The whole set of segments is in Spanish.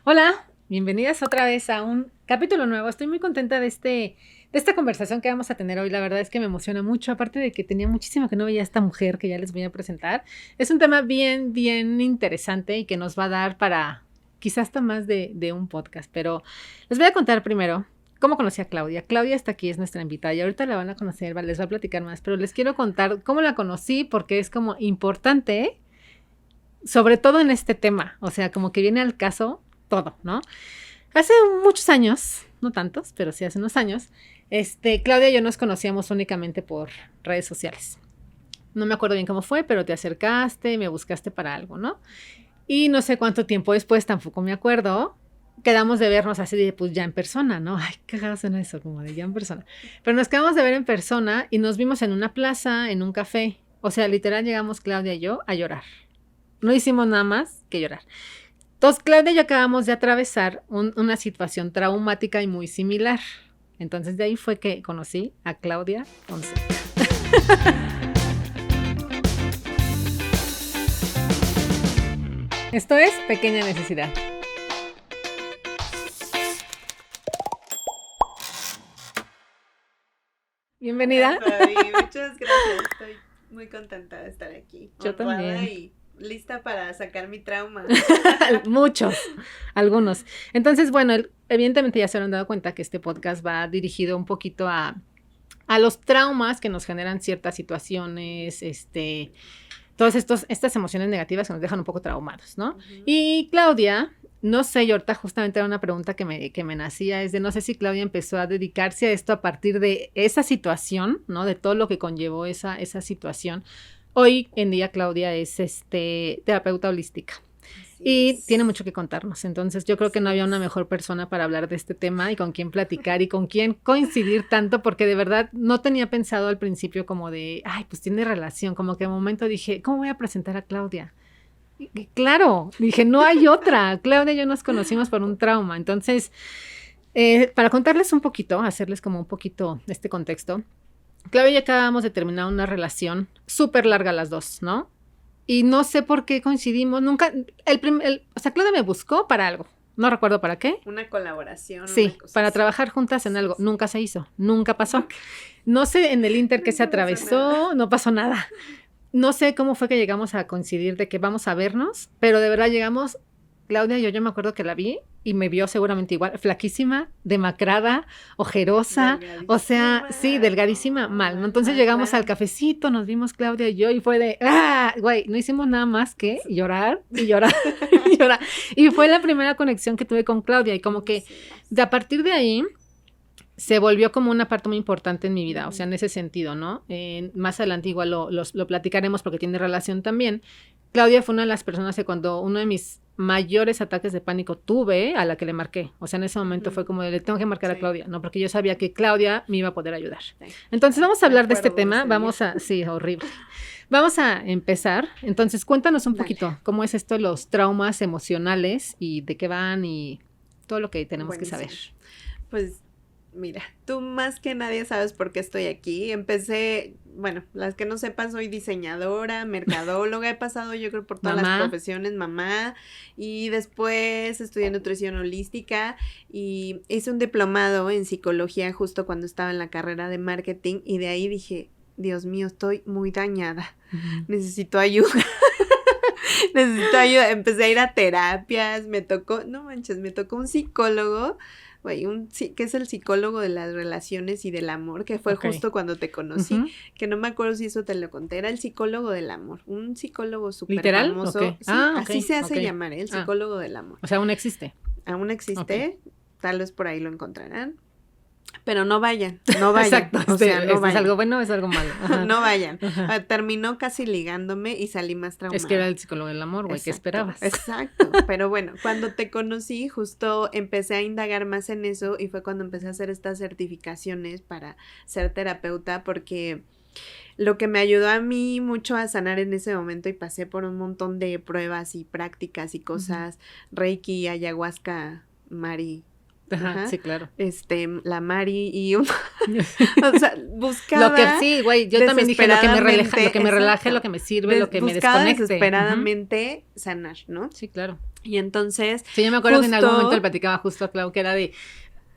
Hola, bienvenidas otra vez a un capítulo nuevo. Estoy muy contenta de esta conversación que vamos a tener hoy. La verdad es que me emociona mucho, aparte de que tenía muchísimo que no veía a esta mujer que ya les voy a presentar. Es un tema bien interesante y que nos va a dar para quizás hasta más de un podcast, pero les voy a contar primero cómo conocí a Claudia. Claudia está aquí, es nuestra invitada y ahorita la van a conocer, les va a platicar más, pero les quiero contar cómo la conocí porque es como importante, sobre todo en este tema, o sea, como que viene al caso todo, ¿no? Hace muchos años, no tantos, pero sí hace unos años, Claudia y yo nos conocíamos únicamente por redes sociales. No me acuerdo bien cómo fue, pero te acercaste, me buscaste para algo, ¿no? Y no sé cuánto tiempo después, tampoco me acuerdo, quedamos de vernos así de, pues ya en persona, ¿no? Ay, qué cagado suena eso, como de ya en persona. Pero nos quedamos de ver en persona y nos vimos en una plaza, en un café. O sea, literal llegamos Claudia y yo a llorar. No hicimos nada más que llorar. Entonces, Claudia y yo acabamos de atravesar una situación traumática y muy similar. Entonces, de ahí fue que conocí a Claudia Ponce. Esto es Pequeña Necesidad. Bienvenida. Hola, Fabi. Muchas gracias. Estoy muy contenta de estar aquí. Yo también. Y lista para sacar mi trauma. Muchos, algunos. Entonces, bueno, evidentemente ya se habrán dado cuenta que este podcast va dirigido un poquito a los traumas que nos generan ciertas situaciones, todas estas emociones negativas que nos dejan un poco traumados, ¿no? Uh-huh. Y Claudia, no sé, y ahorita justamente era una pregunta que me nacía, es de no sé si Claudia empezó a dedicarse a esto a partir de esa situación, ¿no? De todo lo que conllevó esa situación. Hoy en día Claudia es terapeuta holística. Y tiene mucho que contarnos. Entonces, yo creo que no había una mejor persona para hablar de este tema y con quién platicar y con quién coincidir tanto, porque de verdad no tenía pensado al principio como de, ay, pues tiene relación. Como que de momento dije, ¿cómo voy a presentar a Claudia? Y claro, dije, no hay otra. Claudia y yo nos conocimos por un trauma. Entonces, para contarles un poquito, hacerles como un poquito este contexto, Claudia y yo acabamos de terminar una relación súper larga las dos, ¿no? Y no sé por qué coincidimos, nunca, o sea, Claudia me buscó para algo, no recuerdo para qué. Una colaboración. Sí, una cosa para así. trabajar juntas en algo, nunca se hizo, nunca pasó. No sé en el inter que se atravesó, no pasó nada. No sé cómo fue que llegamos a coincidir de que vamos a vernos, pero de verdad llegamos, Claudia y yo me acuerdo que la vi y me vio seguramente igual, flaquísima, demacrada, ojerosa, o sea, sí, delgadísima, mal, ¿no? Entonces llegamos al cafecito, nos vimos Claudia y yo y fue de, güey, no hicimos nada más que llorar y llorar y llorar. Y fue la primera conexión que tuve con Claudia y como que de a partir de ahí se volvió como una parte muy importante en mi vida, o sea, en ese sentido, ¿no? Más adelante igual lo platicaremos porque tiene relación también. Claudia fue una de las personas que cuando uno de mis mayores ataques de pánico tuve, a la que le marqué. O sea, en ese momento fue como de, le tengo que marcar a Claudia, ¿no? Porque yo sabía que Claudia me iba a poder ayudar. Entonces, vamos a hablar de este tema. Sí, horrible. Vamos a empezar. Entonces, cuéntanos un poquito cómo es esto, los traumas emocionales y de qué van y todo lo que tenemos que saber. Pues mira, tú más que nadie sabes por qué estoy aquí. Empecé, bueno, las que no sepan, soy diseñadora, mercadóloga, he pasado yo creo por todas las profesiones, mamá, y después estudié nutrición holística y hice un diplomado en psicología justo cuando estaba en la carrera de marketing y de ahí dije, Dios mío, estoy muy dañada, necesito ayuda. Necesito ayuda. Empecé a ir a terapias, me tocó un psicólogo, güey, que es el psicólogo de las relaciones y del amor, que fue justo cuando te conocí, que no me acuerdo si eso te lo conté, era el psicólogo del amor, un psicólogo súper famoso. ¿Literal? Sí, así se hace llamar, el psicólogo del amor. O sea, aún existe. Aún existe, tal vez por ahí lo encontrarán. Pero no vayan. Exacto, o sea, no vayan. ¿Es algo bueno o es algo malo? Ajá. No vayan. Terminó casi ligándome y salí más traumada. Es que era el psicólogo del amor, güey, ¿qué esperabas? Exacto, pero bueno, cuando te conocí justo empecé a indagar más en eso y fue cuando empecé a hacer estas certificaciones para ser terapeuta porque lo que me ayudó a mí mucho a sanar en ese momento y pasé por un montón de pruebas y prácticas y cosas, Reiki, ayahuasca, Mari, Ajá, sí, claro. La Mari y o sea, buscaba lo que sí, güey, yo también dije lo que me relaje, lo que me sirve, lo que me desconecte. Desesperadamente sanar, ¿no? Sí, claro. Y entonces, sí, yo me acuerdo que en algún momento le platicaba justo a Clau que era de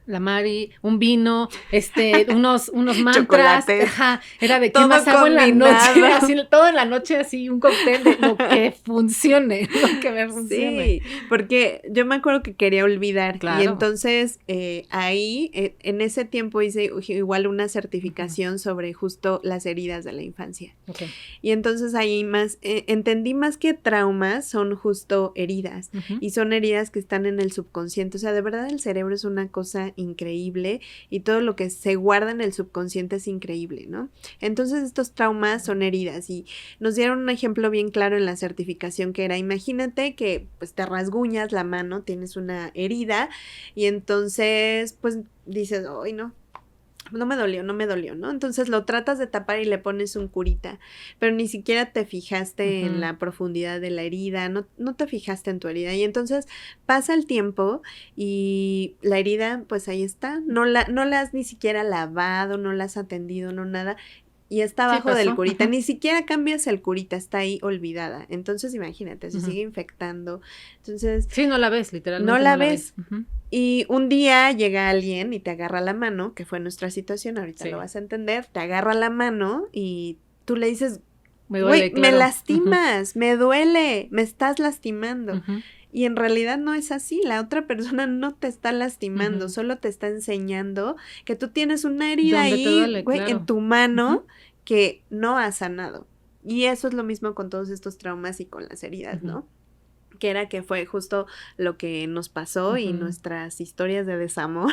la Mari, un vino, unos mantras, ajá, era de qué más hago en la noche, así, todo en la noche, así, un cóctel de lo que funcione, lo que me funcione. Sí, porque yo me acuerdo que quería olvidar, claro. Y entonces ahí, en ese tiempo hice igual una certificación sobre justo las heridas de la infancia. Okay. Y entonces ahí entendí más que traumas, son justo heridas, y son heridas que están en el subconsciente, o sea, de verdad el cerebro es una cosa increíble y todo lo que se guarda en el subconsciente es increíble, ¿no? Entonces estos traumas son heridas y nos dieron un ejemplo bien claro en la certificación que era, imagínate que pues te rasguñas la mano, tienes una herida y entonces pues dices, ay no me dolió, ¿no? Entonces lo tratas de tapar y le pones un curita, pero ni siquiera te fijaste en la profundidad de la herida, no te fijaste en tu herida. Y entonces pasa el tiempo y la herida, pues ahí está, no la has ni siquiera lavado, no la has atendido, no nada. Y está abajo del curita, ni siquiera cambias el curita, está ahí olvidada. Entonces imagínate, se sigue infectando. Entonces... sí, no la ves, literalmente. No la ves. Y un día llega alguien y te agarra la mano, que fue nuestra situación, ahorita lo vas a entender, te agarra la mano y tú le dices, güey, me lastimas, me duele, me estás lastimando. Y en realidad no es así, la otra persona no te está lastimando, solo te está enseñando que tú tienes una herida ahí, güey, en tu mano que no has sanado. Y eso es lo mismo con todos estos traumas y con las heridas, ¿no? Que fue justo lo que nos pasó y nuestras historias de desamor.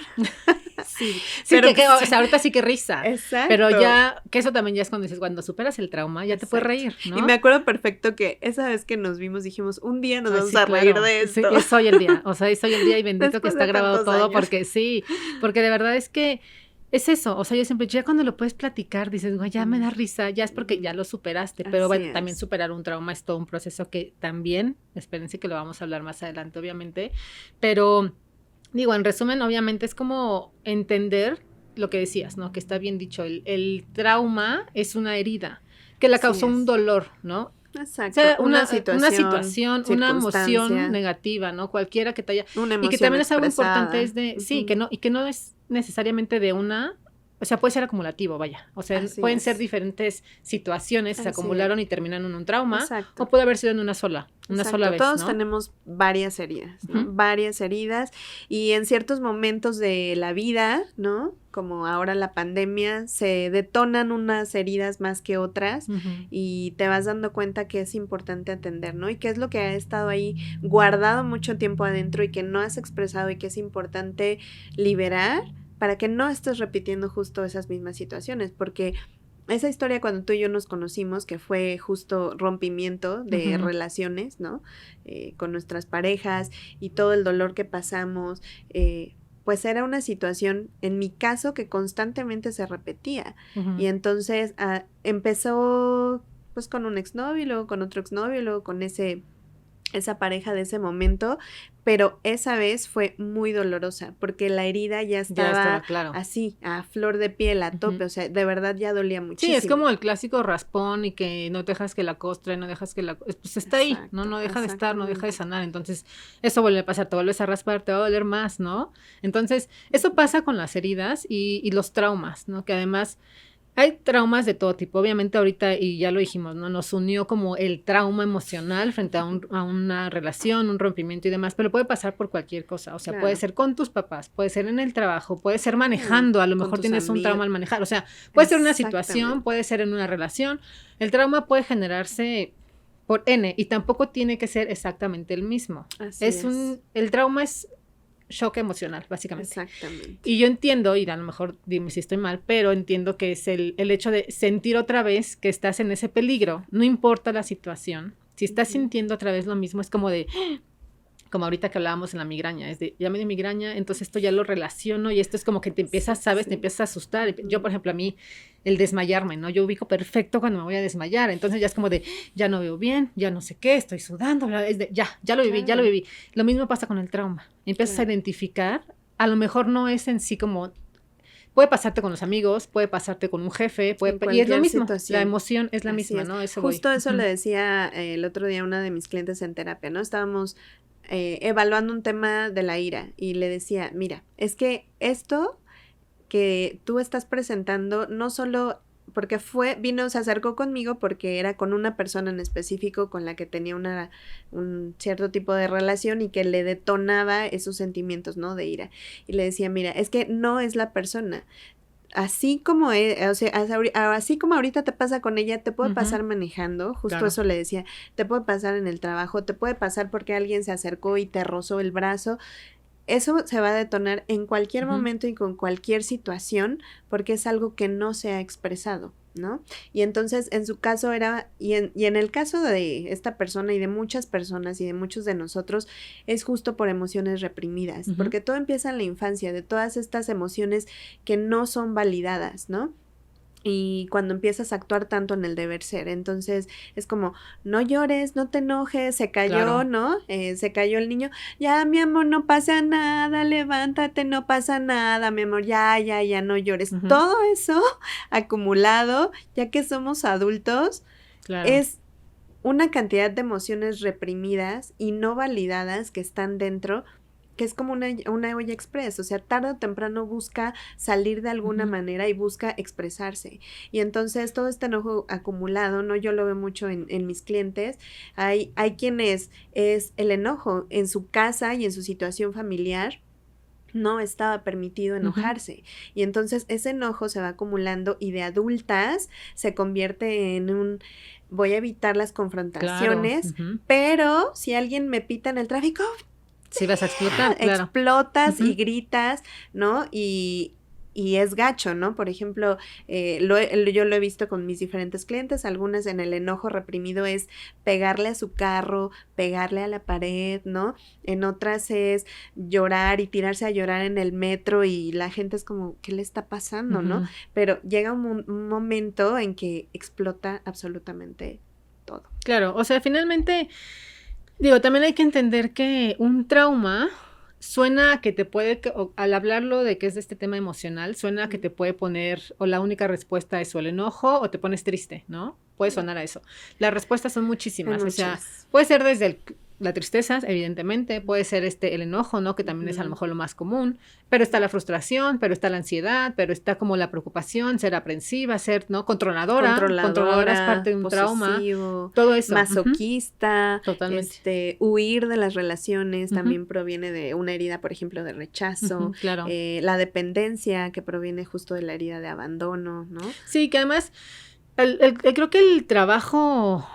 Sí, pero o sea, ahorita sí que risa. Exacto. Pero ya, que eso también ya es cuando superas el trauma, ya te puedes reír, ¿no? Y me acuerdo perfecto que esa vez que nos vimos dijimos, un día nos vamos a reír de esto. Sí, es hoy el día, o sea, es hoy el día y bendito que está grabado todo, años. Porque de verdad es que es eso, o sea, yo siempre, ya cuando lo puedes platicar, dices, güey, ya me da risa, ya es porque ya lo superaste, pero bueno, también superar un trauma es todo un proceso que también, espérense que lo vamos a hablar más adelante, obviamente, pero digo, en resumen, obviamente es como entender lo que decías, ¿no? Que está bien dicho, el trauma es una herida que la causó un dolor, ¿no? Exacto. O sea, una situación, una emoción negativa, ¿no? Cualquiera que te haya... Una emoción y que también es algo importante, es de... Sí, que no es necesariamente de una... O sea, puede ser acumulativo, vaya. O sea, pueden ser diferentes situaciones, se acumularon y terminan en un trauma. Exacto. O puede haber sido en una sola vez, Todos ¿no? tenemos varias heridas, ¿no? Varias heridas. Y en ciertos momentos de la vida, ¿no? Como ahora la pandemia, se detonan unas heridas más que otras y te vas dando cuenta que es importante atender, ¿no? Y qué es lo que ha estado ahí guardado mucho tiempo adentro y que no has expresado y que es importante liberar para que no estés repitiendo justo esas mismas situaciones, porque esa historia cuando tú y yo nos conocimos, que fue justo rompimiento de relaciones, ¿no? Con nuestras parejas y todo el dolor que pasamos, pues era una situación, en mi caso, que constantemente se repetía. Y entonces empezó pues con un exnovio, luego con otro exnovio, luego con esa pareja de ese momento, pero esa vez fue muy dolorosa, porque la herida ya estaba claro. Así, a flor de piel, a tope, o sea, de verdad ya dolía muchísimo. Sí, es como el clásico raspón y que no dejas que la costra, no dejas que pues está ahí, no deja de estar, no deja de sanar, entonces eso vuelve a pasar, te vuelves a raspar, te va a doler más, ¿no? Entonces, eso pasa con las heridas y los traumas, ¿no? Que además... Hay traumas de todo tipo, obviamente ahorita, y ya lo dijimos, ¿no? Nos unió como el trauma emocional frente a una relación, un rompimiento y demás, pero puede pasar por cualquier cosa, o sea, puede ser con tus papás, puede ser en el trabajo, puede ser manejando, a lo mejor tienes un trauma al manejar, o sea, puede ser una situación, puede ser en una relación, el trauma puede generarse por N y tampoco tiene que ser exactamente el mismo. El trauma es shock emocional, básicamente. Exactamente. Y yo entiendo, y a lo mejor dime si estoy mal, pero entiendo que es el hecho de sentir otra vez que estás en ese peligro, no importa la situación, si estás sintiendo otra vez lo mismo, es como de... Como ahorita que hablábamos en la migraña, es de, ya me dio migraña, entonces esto ya lo relaciono y esto es como que te empiezas, ¿sabes? Te empiezas a asustar. Yo, por ejemplo, a mí, el desmayarme, ¿no? Yo ubico perfecto cuando me voy a desmayar, entonces ya es como de, ya no veo bien, ya no sé qué, estoy sudando, es de, ya lo viví, ya lo viví. Lo mismo pasa con el trauma. Empiezas a identificar a lo mejor no es en sí como, puede pasarte con los amigos, puede pasarte con un jefe, y es lo mismo, situación. La emoción es la misma, ¿no? Eso justo eso le decía el otro día a una de mis clientes en terapia, ¿no? Estábamos evaluando un tema de la ira y le decía, mira, es que esto que tú estás presentando no solo porque se acercó conmigo porque era con una persona en específico con la que tenía un cierto tipo de relación y que le detonaba esos sentimientos, ¿no? De ira. Y le decía, mira, es que no es la persona. Así como así como ahorita te pasa con ella, te puede pasar manejando, justo eso le decía, te puede pasar en el trabajo, te puede pasar porque alguien se acercó y te rozó el brazo. Eso se va a detonar en cualquier momento y con cualquier situación porque es algo que no se ha expresado, ¿no? Y entonces en su caso y en el caso de esta persona y de muchas personas y de muchos de nosotros, es justo por emociones reprimidas, porque todo empieza en la infancia, de todas estas emociones que no son validadas, ¿no? Y cuando empiezas a actuar tanto en el deber ser, entonces es como, no llores, no te enojes, se cayó, ¿no? Se cayó el niño, ya mi amor, no pasa nada, levántate, no pasa nada, mi amor, ya, no llores. Todo eso acumulado, ya que somos adultos, es una cantidad de emociones reprimidas y no validadas que están dentro, que es como una olla express, o sea, tarde o temprano busca salir de alguna manera y busca expresarse. Y entonces todo este enojo acumulado, ¿no? Yo lo veo mucho en mis clientes, hay quienes es el enojo en su casa y en su situación familiar, no estaba permitido enojarse. Y entonces ese enojo se va acumulando y de adultas se convierte en voy a evitar las confrontaciones, pero si alguien me pita en el tráfico, sí vas a explotar, explotas y gritas, ¿no? Y es gacho, ¿no? Por ejemplo, yo lo he visto con mis diferentes clientes, algunas en el enojo reprimido es pegarle a su carro, pegarle a la pared, ¿no? En otras es llorar y tirarse a llorar en el metro y la gente es como, ¿qué le está pasando, no? Pero llega un momento en que explota absolutamente todo. Claro, o sea, finalmente, digo, también hay que entender que un trauma suena a que te puede, al hablarlo de que es de este tema emocional, suena a que te puede poner, o la única respuesta es o el enojo o te pones triste, ¿no? Puede sonar a eso. Las respuestas son muchísimas, o sea, puede ser desde la tristeza, evidentemente, puede ser el enojo, ¿no? Que también es a lo mejor lo más común, pero está la frustración, pero está la ansiedad, pero está como la preocupación, ser aprensiva, ser, ¿no? Controladora es parte de un trauma, todo eso. Masoquista, totalmente. Huir de las relaciones también proviene de una herida, por ejemplo, de rechazo, claro. La dependencia que proviene justo de la herida de abandono, ¿no? Sí, que además, creo que el trabajo,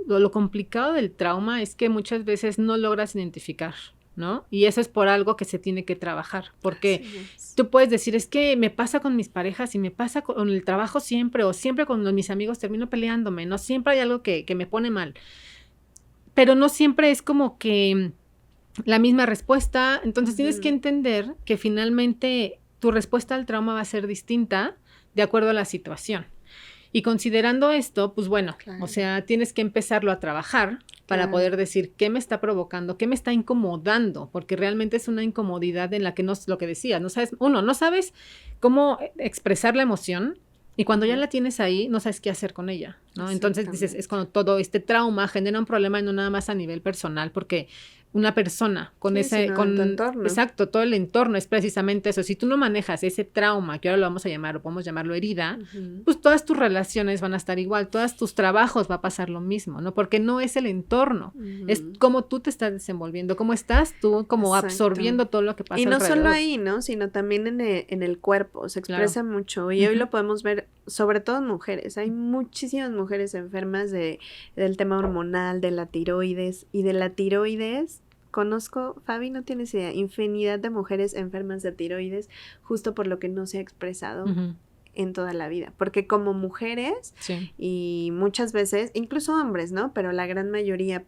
lo complicado del trauma es que muchas veces no logras identificar, ¿no? Y eso es por algo que se tiene que trabajar, porque tú puedes decir, es que me pasa con mis parejas y me pasa con el trabajo siempre, o siempre con mis amigos termino peleándome, ¿no? Siempre hay algo que me pone mal, pero no siempre es como que la misma respuesta, entonces tienes que entender que finalmente tu respuesta al trauma va a ser distinta de acuerdo a la situación. Y considerando esto, pues bueno, o sea, tienes que empezarlo a trabajar para poder decir qué me está provocando, qué me está incomodando, porque realmente es una incomodidad en la que lo que decías, no sabes cómo expresar la emoción y cuando ya la tienes ahí, no sabes qué hacer con ella, ¿no? Entonces dices, es cuando todo este trauma genera un problema y no nada más a nivel personal, porque una persona con tu entorno. Exacto, todo el entorno es precisamente eso. Si tú no manejas ese trauma, que ahora lo vamos a llamar o podemos llamarlo herida, pues todas tus relaciones van a estar igual, todos tus trabajos va a pasar lo mismo, ¿no? Porque no es el entorno, es cómo tú te estás desenvolviendo, cómo estás tú como absorbiendo todo lo que pasa alrededor. Y no solo ahí, ¿no? Sino también en el cuerpo, se expresa mucho y hoy lo podemos ver sobre todo en mujeres. Hay muchísimas mujeres enfermas del tema hormonal, de la tiroides y de la tiroides. Conozco, Fabi, no tienes idea, infinidad de mujeres enfermas de tiroides justo por lo que no se ha expresado en toda la vida. Porque como mujeres y muchas veces, incluso hombres, ¿no? Pero la gran mayoría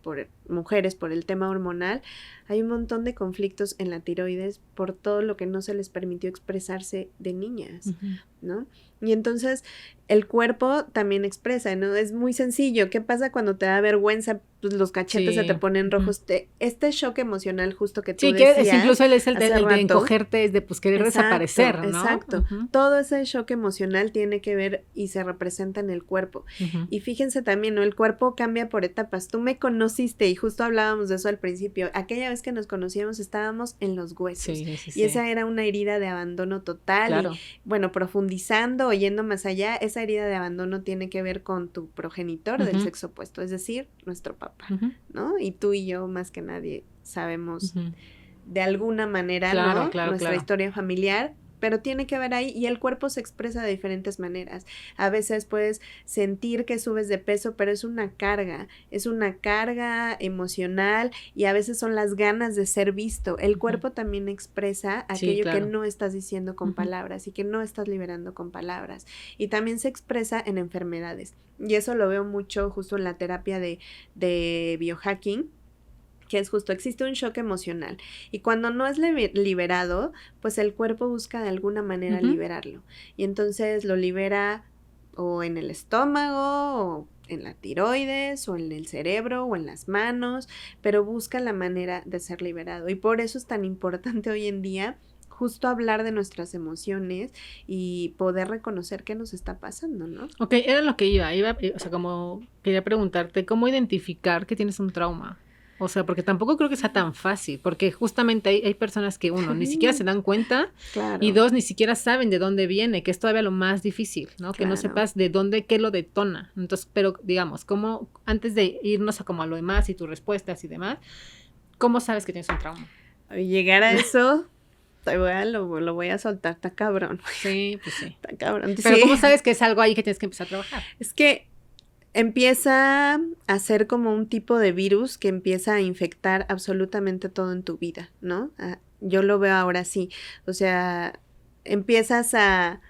mujeres por el tema hormonal, hay un montón de conflictos en la tiroides por todo lo que no se les permitió expresarse de niñas, ¿no? Y entonces el cuerpo también expresa, ¿no? Es muy sencillo. ¿Qué pasa cuando te da vergüenza? Pues los cachetes se te ponen rojos. Este shock emocional justo que tú decías. Sí, que incluso él es el de rato, encogerte, es de pues querer desaparecer, ¿no? Exacto. Todo ese shock emocional tiene que ver y se representa en el cuerpo. Y fíjense también, ¿no? El cuerpo cambia por etapas. Tú me conociste y justo hablábamos de eso al principio. Aquella vez que nos conocíamos estábamos en los huesos. Y esa era una herida de abandono total. Claro. Y bueno, profundizando o yendo más allá, esa herida de abandono tiene que ver con tu progenitor del sexo opuesto, es decir, nuestro papá, ¿no? Y tú y yo más que nadie sabemos de alguna manera, ¿no? Nuestra historia familiar, pero tiene que ver ahí y el cuerpo se expresa de diferentes maneras. A veces puedes sentir que subes de peso, pero es una carga emocional y a veces son las ganas de ser visto. El cuerpo también expresa aquello que no estás diciendo con palabras y que no estás liberando con palabras. Y también se expresa en enfermedades. Y eso lo veo mucho justo en la terapia de biohacking, que es justo, existe un shock emocional y cuando no es liberado, pues el cuerpo busca de alguna manera liberarlo y entonces lo libera o en el estómago o en la tiroides o en el cerebro o en las manos, pero busca la manera de ser liberado y por eso es tan importante hoy en día justo hablar de nuestras emociones y poder reconocer qué nos está pasando, ¿no? Ok, era lo que iba, o sea, como quería preguntarte, ¿cómo identificar que tienes un trauma? O sea, porque tampoco creo que sea tan fácil, porque justamente hay personas que, uno, ni siquiera se dan cuenta, y dos, ni siquiera saben de dónde viene, que es todavía lo más difícil, ¿no? Que no sepas de dónde, qué lo detona. Entonces, pero digamos, ¿cómo, antes de irnos a como a lo demás y tus respuestas y demás, cómo sabes que tienes un trauma? Llegar a eso, lo voy a soltar, está cabrón. Sí, pues sí. Está cabrón. Pero ¿cómo sabes que es algo ahí que tienes que empezar a trabajar? Es que empieza a ser como un tipo de virus que empieza a infectar absolutamente todo en tu vida, ¿no? Yo lo veo ahora así, o sea, empiezas a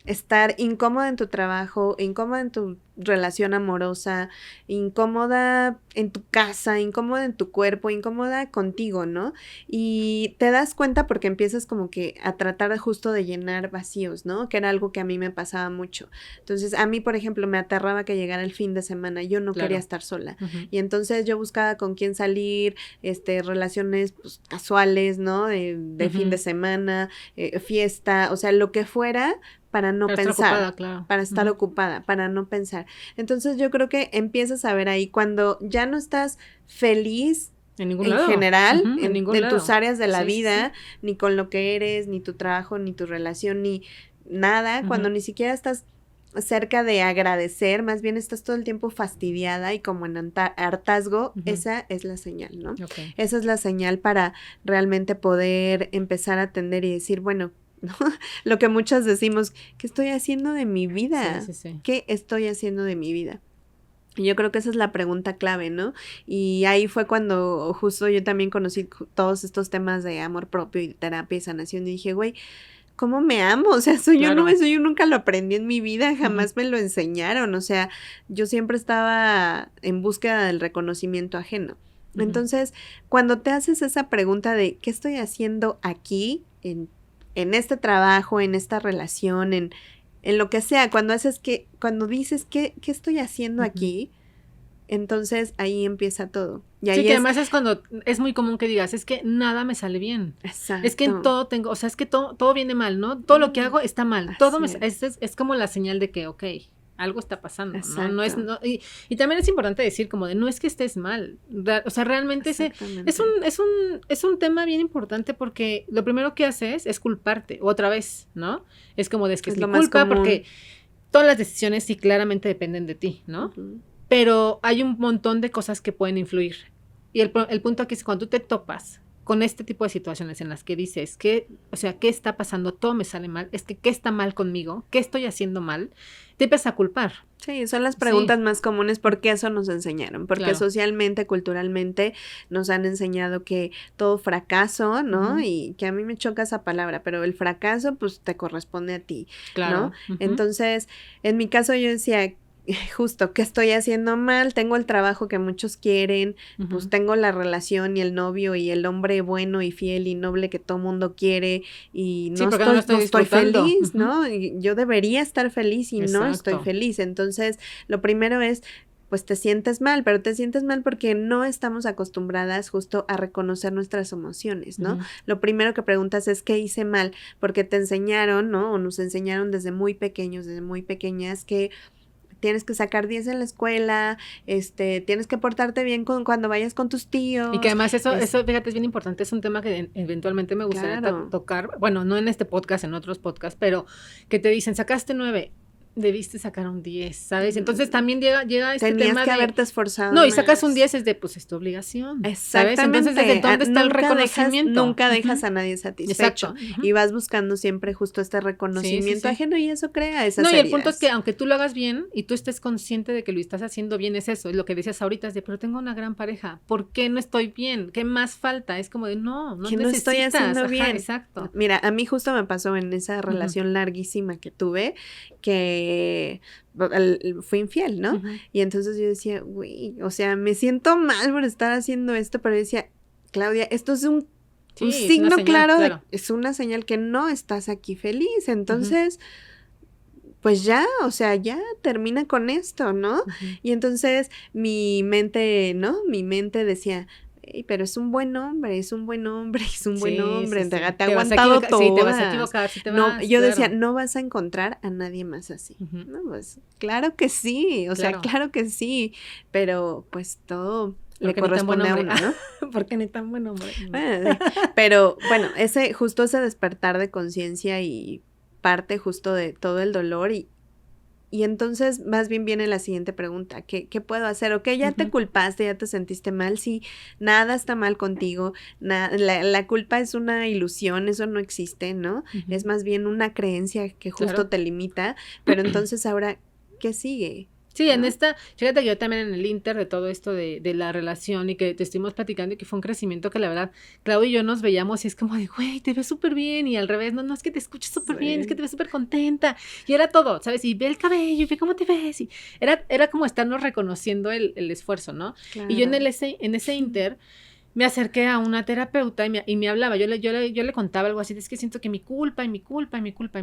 estar incómoda en tu trabajo, incómoda en tu relación amorosa, incómoda en tu casa, incómoda en tu cuerpo, incómoda contigo, ¿no? Y te das cuenta porque empiezas como que a tratar justo de llenar vacíos, ¿no? Que era algo que a mí me pasaba mucho. Entonces, a mí, por ejemplo, me aterraba que llegara el fin de semana, yo no quería estar sola. Y entonces yo buscaba con quién salir, relaciones pues, casuales, ¿no? De fin de semana, fiesta, o sea, lo que fuera, para no pensar, estar ocupada, para estar ocupada, para no pensar. Entonces yo creo que empiezas a ver ahí cuando ya no estás feliz en general, en tus áreas de la vida, ni con lo que eres, ni tu trabajo, ni tu relación, ni nada, cuando ni siquiera estás cerca de agradecer, más bien estás todo el tiempo fastidiada y como en hartazgo, esa es la señal, ¿no? Esa es la señal para realmente poder empezar a atender y decir, bueno, ¿no? Lo que muchas decimos, ¿qué estoy haciendo de mi vida? ¿Qué estoy haciendo de mi vida? Y yo creo que esa es la pregunta clave, ¿no? Y ahí fue cuando justo yo también conocí todos estos temas de amor propio y terapia y sanación y dije, güey, ¿cómo me amo? O sea, eso yo nunca lo aprendí en mi vida, jamás me lo enseñaron, o sea, yo siempre estaba en búsqueda del reconocimiento ajeno. Entonces, cuando te haces esa pregunta de ¿qué estoy haciendo aquí en este trabajo, en esta relación, en lo que sea, cuando dices ¿qué estoy haciendo aquí? Entonces ahí empieza todo. Y ahí que además es cuando es muy común que digas, es que nada me sale bien. Exacto. Es que en todo tengo, o sea, es que todo viene mal, ¿no? Todo lo que hago está mal. Todo es como la señal de que, ok, algo está pasando, ¿no? No es, y también es importante decir como de no es que estés mal, o sea, realmente es un tema bien importante porque lo primero que haces es culparte, otra vez, ¿no? Es como de que es mi culpa porque todas las decisiones sí claramente dependen de ti, ¿no? Pero hay un montón de cosas que pueden influir y el punto aquí es cuando tú te topas con este tipo de situaciones en las que dices que, o sea, ¿qué está pasando? Todo me sale mal, es que ¿qué está mal conmigo? ¿Qué estoy haciendo mal? Te empiezas a culpar. Sí, son las preguntas más comunes porque eso nos enseñaron, porque socialmente, culturalmente nos han enseñado que todo fracaso, ¿no? Y que a mí me choca esa palabra, pero el fracaso pues te corresponde a ti, ¿no? Entonces, en mi caso yo decía, justo, ¿qué estoy haciendo mal? Tengo el trabajo que muchos quieren, pues tengo la relación y el novio y el hombre bueno y fiel y noble que todo mundo quiere y no estoy feliz, ¿no? Y yo debería estar feliz y no estoy feliz. Entonces, lo primero es, pues te sientes mal, pero te sientes mal porque no estamos acostumbradas justo a reconocer nuestras emociones, ¿no? Lo primero que preguntas es ¿qué hice mal? Porque te enseñaron, ¿no? O nos enseñaron desde muy pequeños, desde muy pequeñas que tienes que sacar 10 en la escuela, tienes que portarte bien cuando vayas con tus tíos. Y que además eso, fíjate, es bien importante, es un tema que eventualmente me gustaría tocar, bueno, no en este podcast, en otros podcasts, pero que te dicen, sacaste 9, debiste sacar un 10, ¿sabes? Entonces también llega este Tenías tema que haberte esforzado no, y sacas un 10 es de, pues, es tu obligación. Exactamente. ¿Sabes? Entonces, ¿desde dónde está el reconocimiento? Nunca dejas a nadie satisfecho. Y vas buscando siempre justo este reconocimiento ajeno y eso crea esas heridas. Y el punto es que aunque tú lo hagas bien y tú estés consciente de que lo estás haciendo bien, es eso, es lo que decías ahorita, es de, pero tengo una gran pareja, ¿por qué no estoy bien? ¿Qué más falta? Es como de, no estoy haciendo bien. Exacto. Mira, a mí justo me pasó en esa relación larguísima que tuve, que fui infiel, ¿no? Y entonces yo decía, güey, o sea, me siento mal por estar haciendo esto, pero yo decía, Claudia, esto es un signo señal, claro. Es una señal que no estás aquí feliz, entonces, pues ya, o sea, ya termina con esto, ¿no? Y entonces mi mente decía, pero es un buen hombre, te ha aguantado todo. Sí, te vas a equivocar, yo decía, no vas a encontrar a nadie más así. No, pues, claro que sí, o sea, claro que sí, pero pues todo le corresponde a uno, ¿no? Porque ni tan buen hombre. Pero bueno, ese despertar de conciencia y parte justo de todo el dolor y entonces más bien viene la siguiente pregunta, ¿qué puedo hacer? Ok, ya te culpaste, ya te sentiste mal, sí, nada está mal contigo, la culpa es una ilusión, eso no existe, ¿no? Es más bien una creencia que justo te limita, pero entonces ahora, ¿qué sigue? Sí, ¿no? Fíjate que yo también en el inter de todo esto de la relación y que te estuvimos platicando y que fue un crecimiento que la verdad, Claudia y yo nos veíamos y es como de, güey, te ves súper bien y al revés, no es que te escuches súper bien, es que te ves súper contenta y era todo, ¿sabes? Y ve el cabello y ve cómo te ves y era como estarnos reconociendo el esfuerzo, ¿no? Claro. Y yo en ese inter me acerqué a una terapeuta y me hablaba, yo le contaba algo así, es que siento que mi culpa, y me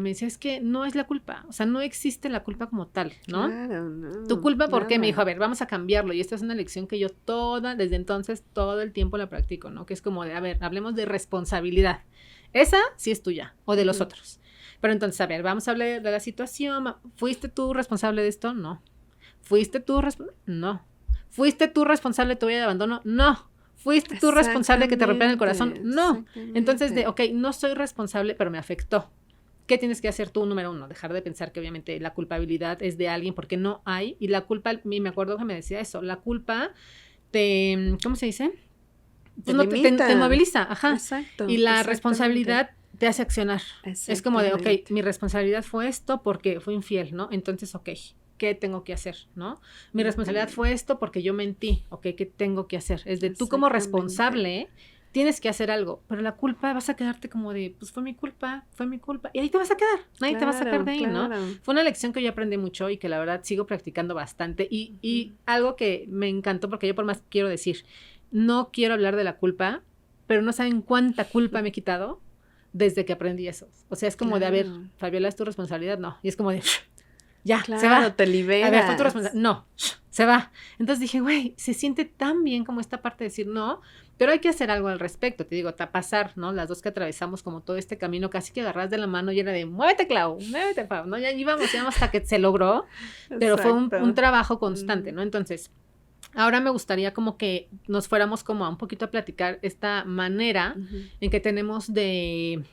decía, es que no es la culpa, o sea, no existe la culpa como tal, ¿no? Claro, no. ¿Tu culpa por qué? Me dijo, a ver, vamos a cambiarlo, y esta es una lección que yo desde entonces, todo el tiempo la practico, ¿no? Que es como de, a ver, hablemos de responsabilidad, esa sí es tuya, o de los otros, pero entonces, a ver, vamos a hablar de la situación, ¿fuiste tú responsable de esto? No. ¿Fuiste tú responsable? No. ¿Fuiste tú responsable de tu vida de abandono? No. ¿Fuiste tú responsable de que te rompieran el corazón? No. Entonces, no soy responsable, pero me afectó. ¿Qué tienes que hacer tú? Número 1, dejar de pensar que obviamente la culpabilidad es de alguien porque no hay. Y la culpa, me acuerdo que me decía eso, la culpa ¿cómo se dice? Pues te moviliza, ajá. Exacto. Y la responsabilidad te hace accionar. Es como de, mi responsabilidad fue esto porque fui infiel, ¿no? Entonces, ¿qué tengo que hacer, no? Mi responsabilidad fue esto porque yo mentí, ¿qué tengo que hacer? Es de tú como responsable tienes que hacer algo, pero la culpa vas a quedarte como de, pues fue mi culpa, y ahí te vas a quedar, nadie te va a sacar de ahí, ¿no? Fue una lección que yo aprendí mucho y que la verdad sigo practicando bastante y algo que me encantó porque yo por más quiero decir, no quiero hablar de la culpa, pero no saben cuánta culpa me he quitado desde que aprendí eso. O sea, es como de, a ver, Fabiola, ¿es tu responsabilidad? No, y es como de... Ya, se va. Te liberas. A ver, fue tu responsabilidad. No, se va. Entonces dije, güey, se siente tan bien como esta parte de decir no, pero hay que hacer algo al respecto. Te digo, pasar, ¿no? Las dos que atravesamos como todo este camino, casi que agarras de la mano y era de, muévete, Clau, muévete, Pau, ¿no? Ya íbamos hasta que se logró, pero fue un trabajo constante, ¿no? Entonces, ahora me gustaría como que nos fuéramos como a un poquito a platicar esta manera en que tenemos de,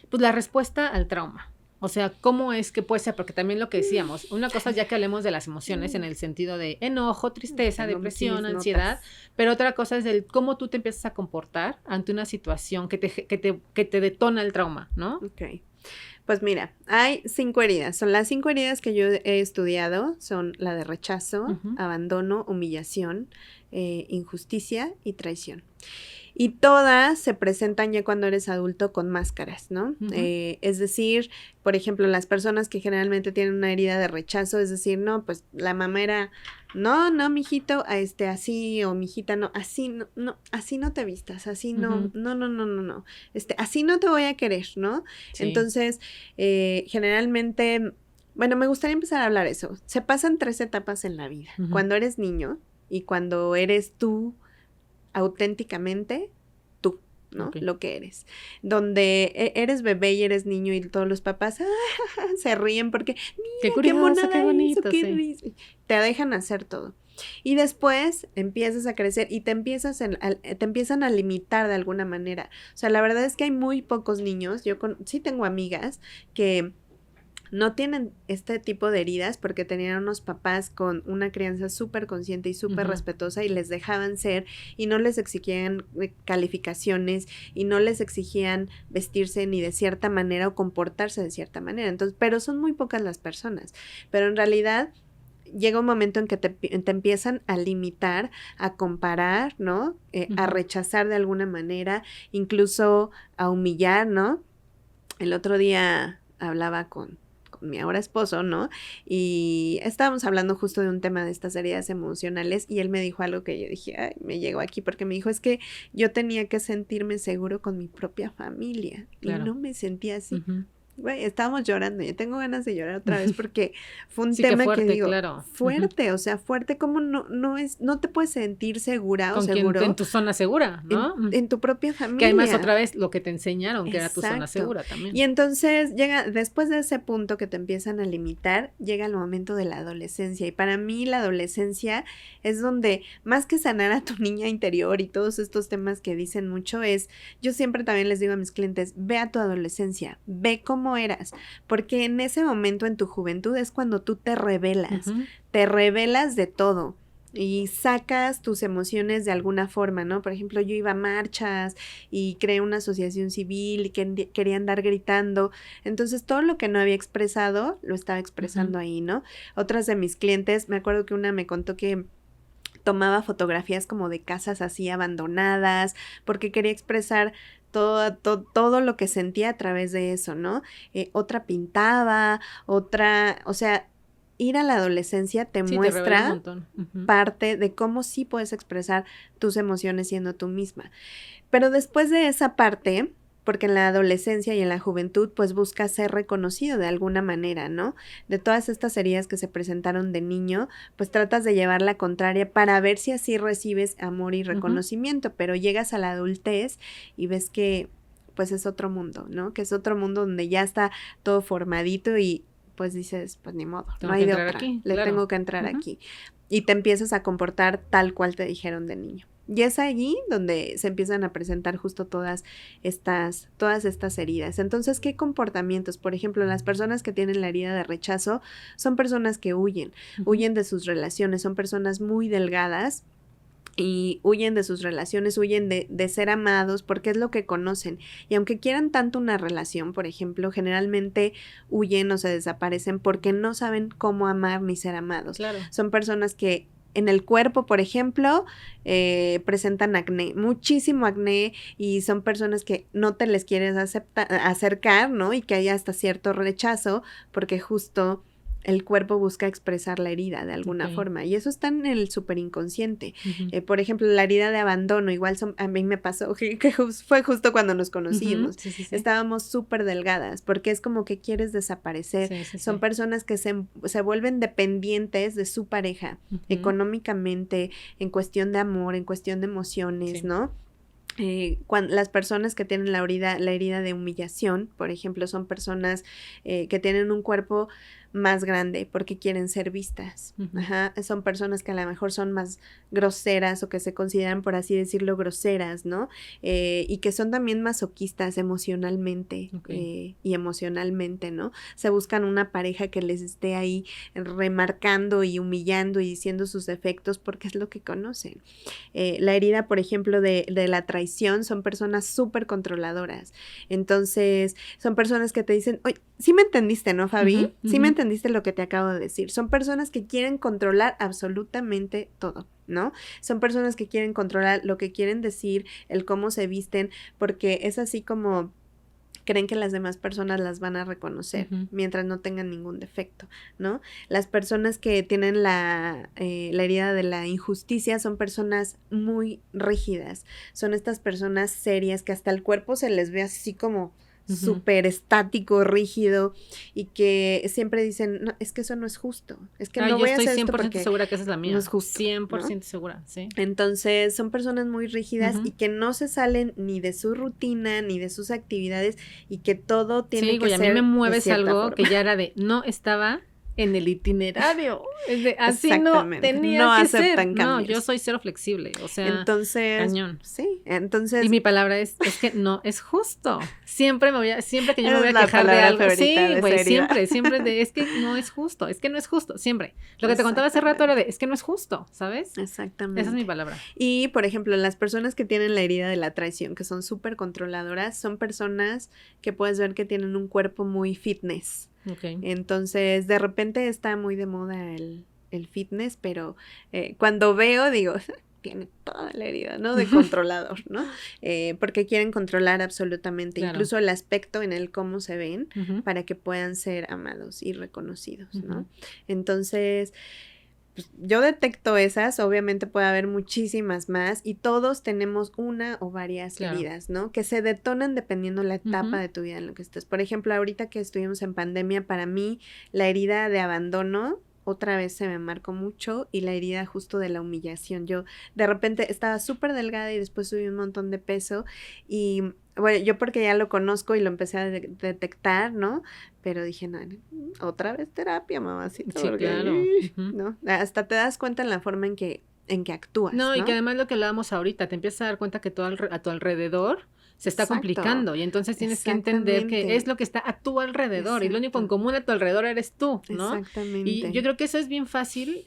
pues, la respuesta al trauma. O sea, ¿cómo es que puede ser? Porque también lo que decíamos, una cosa ya que hablemos de las emociones en el sentido de enojo, tristeza, depresión, ansiedad, pero otra cosa es el cómo tú te empiezas a comportar ante una situación que te detona el trauma, ¿no? Ok. Pues mira, hay 5 heridas. Son las 5 heridas que yo he estudiado. Son la de rechazo, abandono, humillación, injusticia y traición. Y todas se presentan ya cuando eres adulto con máscaras, ¿no? Ujú. Es decir, por ejemplo, las personas que generalmente tienen una herida de rechazo, es decir, no, pues la mamá era, no, mijito, así, o mijita, no, así no te vistas, así no, Ujú. no, así no te voy a querer, ¿no? Sí. Entonces, generalmente, bueno, me gustaría empezar a hablar eso. Se pasan 3 etapas en la vida. Ujú. Cuando eres niño y cuando eres tú auténticamente tú, ¿no? Ok. Lo que eres. Donde eres bebé y eres niño y todos los papás se ríen porque, mira, Qué curioso, monada qué bonito, hizo, qué sí. risa. Te dejan hacer todo. Y después empiezas a crecer y te empiezan a limitar de alguna manera. O sea, la verdad es que hay muy pocos niños. Sí tengo amigas que no tienen este tipo de heridas porque tenían unos papás con una crianza súper consciente y súper Ujú. respetuosa y les dejaban ser y no les exigían calificaciones y no les exigían vestirse ni de cierta manera o comportarse de cierta manera. Entonces, pero son muy pocas las personas. Pero en realidad llega un momento en que te empiezan a limitar, a comparar, ¿no? A Ujú. rechazar de alguna manera, incluso a humillar, ¿no? El otro día hablaba con mi ahora esposo, ¿no? Y estábamos hablando justo de un tema de estas heridas emocionales y él me dijo algo que yo dije, ay, me llegó aquí porque me dijo, es que yo tenía que sentirme seguro con mi propia familia Claro. y no me sentía así. Ujú. Güey, estábamos llorando, yo tengo ganas de llorar otra vez porque fue un Sí, qué tema que fuerte, digo, claro. Ujú. fuerte, o sea, fuerte, como no te puedes sentir segura o Con quien en seguro tu zona segura, ¿no? en tu propia Que además familia. otra vez lo que te enseñaron, que era tu zona Exacto. segura Y también. entonces después de ese punto que te empiezan a limitar, llega el momento de la adolescencia. Y para mí la adolescencia es donde, más que sanar a tu niña interior y todos estos temas que dicen mucho, yo siempre también les digo a mis clientes, ve a tu adolescencia, ve cómo eras, porque en ese momento en tu juventud es cuando tú te revelas, Ujú. te revelas de todo. Y sacas tus emociones de alguna forma, ¿no? Por ejemplo, yo iba a marchas y creé una asociación civil y quería andar gritando. Entonces, todo lo que no había expresado, lo estaba expresando ahí, ¿no? Otras de mis clientes, me acuerdo que una me contó que tomaba fotografías como de casas así abandonadas, porque quería expresar todo lo que sentía a través de eso, ¿no? Otra pintaba, o sea, ir a la adolescencia te Sí, te revela un muestra montón. Ujú. parte de cómo sí puedes expresar tus emociones siendo tú misma. Pero después de esa parte, porque en la adolescencia y en la juventud, pues buscas ser reconocido de alguna manera, ¿no? De todas estas heridas que se presentaron de niño, pues tratas de llevar la contraria para ver si así recibes amor y reconocimiento, pero llegas a la adultez y ves que pues es otro mundo, ¿no? Que es otro mundo donde ya está todo formadito y pues dices, pues ni modo, Tengo no que hay de entrar otra, aquí, le claro. tengo que entrar Ujú. aquí. Y te empiezas a comportar tal cual te dijeron de niño. Y es allí donde se empiezan a presentar justo todas estas heridas. Entonces, ¿qué comportamientos? Por ejemplo, las personas que tienen la herida de rechazo son personas que huyen de sus relaciones, son personas muy delgadas y huyen de sus relaciones, huyen de ser amados porque es lo que conocen. Y aunque quieran tanto una relación, por ejemplo, generalmente huyen o se desaparecen porque no saben cómo amar ni ser amados. Claro. Son personas que en el cuerpo, por ejemplo, presentan acné, muchísimo acné, y son personas que no te les quieres acercar, ¿no? Y que hay hasta cierto rechazo porque justo el cuerpo busca expresar la herida de alguna forma, y eso está en el súper inconsciente. Por ejemplo, la herida de abandono, igual a mí me pasó, que fue justo cuando nos conocimos. Sí. Estábamos súper delgadas, porque es como que quieres desaparecer. Son personas que se vuelven dependientes de su pareja, económicamente, en cuestión de amor, en cuestión de emociones, ¿no? Las personas que tienen la herida de humillación, por ejemplo, son personas que tienen un cuerpo más grande porque quieren ser vistas. Ajá. Son personas que a lo mejor son más groseras o que se consideran, por así decirlo, groseras, ¿no? Y que son también masoquistas emocionalmente y emocionalmente, ¿no? Se buscan una pareja que les esté ahí remarcando y humillando y diciendo sus defectos porque es lo que conocen. La herida, por ejemplo, de la traición, son personas súper controladoras. Entonces, son personas que te dicen, oye, sí me entendiste, ¿no, Fabi? Sí me entendiste lo que te acabo de decir. Son personas que quieren controlar absolutamente todo. ¿no? Son personas que quieren controlar lo que quieren decir, el cómo se visten, porque es así como creen que las demás personas las van a reconocer mientras no tengan ningún defecto, ¿no? Las personas que tienen la herida de la injusticia son personas muy rígidas, son estas personas serias que hasta el cuerpo se les ve así como súper estático, rígido, y que siempre dicen, no, es que eso no es justo, es que no voy a hacer esto porque yo estoy 100% segura que esa es la mía, no es justo, 100% ¿no? segura, sí. Entonces, son personas muy rígidas y que no se salen ni de su rutina, ni de sus actividades, y que todo tiene que ser a mí me mueves de algo forma. que ya era de, no estaba en el itinerario, es de, así no tenía no que aceptan ser, cambios. no, yo soy cero flexible, o sea, entonces, cañón. Sí, entonces. Y mi palabra es que no es justo, siempre que yo me voy a la quejar de algo, sí, de güey, siempre, es que no es justo, siempre. Lo que te contaba hace rato era de, es que no es justo, ¿sabes? Exactamente. Esa es mi palabra. Y, por ejemplo, las personas que tienen la herida de la traición, que son súper controladoras, son personas que puedes ver que tienen un cuerpo muy fitness. Okay. Entonces, de repente está muy de moda el fitness, pero cuando veo, digo, tiene toda la herida, ¿no? De controlador, ¿no? Porque quieren controlar absolutamente, incluso el aspecto en el cómo se ven, para que puedan ser amados y reconocidos, ¿no? Entonces, pues, yo detecto esas, obviamente puede haber muchísimas más, y todos tenemos una o varias heridas, ¿no? Que se detonan dependiendo la etapa de tu vida en la que estés. Por ejemplo, ahorita que estuvimos en pandemia, para mí la herida de abandono otra vez se me marcó mucho, y la herida justo de la humillación. Yo de repente estaba súper delgada y después subí un montón de peso, y bueno, yo porque ya lo conozco y lo empecé a detectar, ¿no? Pero dije, no, otra vez terapia, mamacita. Sí, porque, claro. ¿no? Hasta te das cuenta en la forma en que actúas, ¿no? Y que además lo que hablábamos ahorita, te empiezas a dar cuenta que todo a tu alrededor se está complicando, y entonces tienes que entender que es lo que está a tu alrededor, y lo único en común a tu alrededor eres tú, ¿no? Exactamente. Y yo creo que eso es bien fácil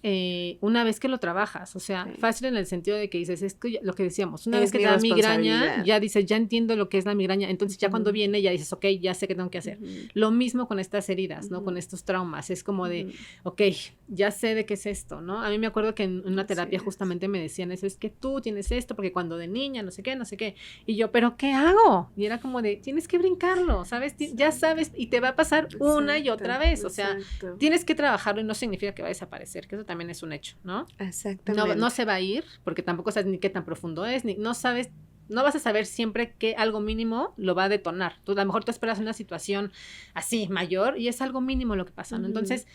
una vez que lo trabajas, o sea, fácil en el sentido de que dices, es que lo que decíamos, una vez que te da migraña, ya dices, ya entiendo lo que es la migraña, entonces ya cuando viene ya dices, ok, ya sé qué tengo que hacer. Lo mismo con estas heridas, ¿no? Con estos traumas, es como de, ok, ya sé de qué es esto, ¿no? A mí me acuerdo que en una terapia justamente me decían eso, es que tú tienes esto, porque cuando de niña, no sé qué, y yo, ¿pero qué hago? Y era como de, tienes que brincarlo, ¿sabes? Ya sabes, y te va a pasar una y otra vez, o sea, tienes que trabajarlo, y no significa que va a desaparecer, que eso también es un hecho, ¿no? Exactamente. No se va a ir, porque tampoco sabes ni qué tan profundo es, ni no sabes, no vas a saber siempre que algo mínimo lo va a detonar. Tú, a lo mejor tú esperas una situación así, mayor, y es algo mínimo lo que pasa, ¿no? Entonces,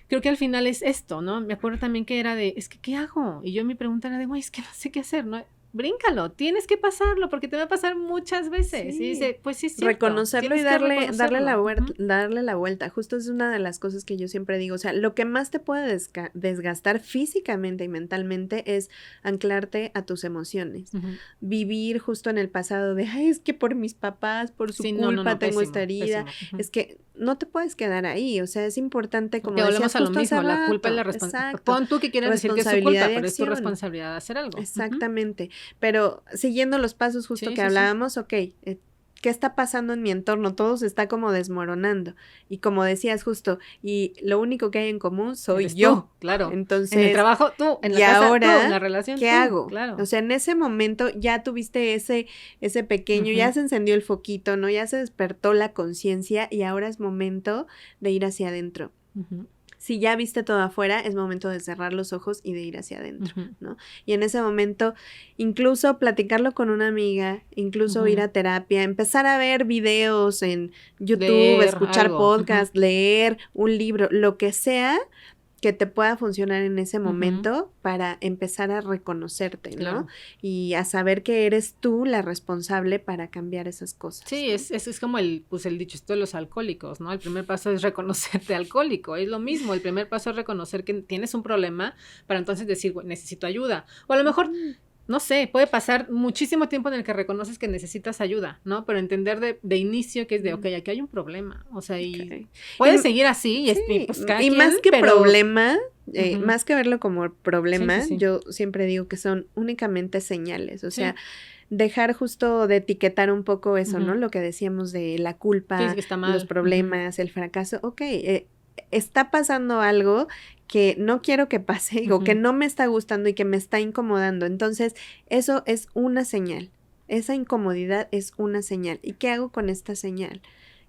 creo que al final es esto, ¿no? Me acuerdo también que era de, es que, ¿qué hago? Y yo mi pregunta era de, güey, es que no sé qué hacer, ¿no? Bríncalo, tienes que pasarlo, porque te va a pasar muchas veces. Sí. Y dice, pues sí es cierto. Reconocerlo y darle la vuelta. Justo es una de las cosas que yo siempre digo. O sea, lo que más te puede desgastar físicamente y mentalmente es anclarte a tus emociones. Vivir justo en el pasado de, ay, es que por mis papás, por su culpa tengo esta herida. Es que no te puedes quedar ahí. O sea, es importante, como decías, a lo mismo, la culpa y la responsabilidad. Pon tú que quieres decir que es su culpa, pero es tu responsabilidad de hacer algo. Exactamente. Pero siguiendo los pasos justo que hablábamos, ok, ¿qué está pasando en mi entorno? Todo se está como desmoronando. Y como decías justo, y lo único que hay en común soy yo. Tú, claro. Entonces, en el trabajo tú, en la casa ahora, tú, en la relación ¿qué tú, hago? Claro. O sea, en ese momento ya tuviste ese pequeño, ya se encendió el foquito, ¿no? Ya se despertó la conciencia, y ahora es momento de ir hacia adentro. Si ya viste todo afuera, es momento de cerrar los ojos y de ir hacia adentro, ¿no? Y en ese momento, incluso platicarlo con una amiga, incluso ir a terapia, empezar a ver videos en YouTube, escuchar podcasts, leer un libro, lo que sea que te pueda funcionar en ese momento para empezar a reconocerte, ¿no? Y a saber que eres tú la responsable para cambiar esas cosas. Sí, ¿no? es como el dicho esto de los alcohólicos, ¿no? El primer paso es reconocerte alcohólico, es lo mismo, el primer paso es reconocer que tienes un problema para entonces decir, bueno, necesito ayuda. O a lo mejor, no sé, puede pasar muchísimo tiempo en el que reconoces que necesitas ayuda, ¿no? Pero entender de inicio que es de, ok, aquí hay un problema, o sea, y puedes seguir así, y pues cada quien, más que problema, más que verlo como problema, yo siempre digo que son únicamente señales, o sea, dejar justo de etiquetar un poco eso, ¿no? Lo que decíamos de la culpa, los problemas, el fracaso, ok, está pasando algo que no quiero que pase o que no me está gustando y que me está incomodando. Entonces, eso es una señal. Esa incomodidad es una señal. ¿Y qué hago con esta señal?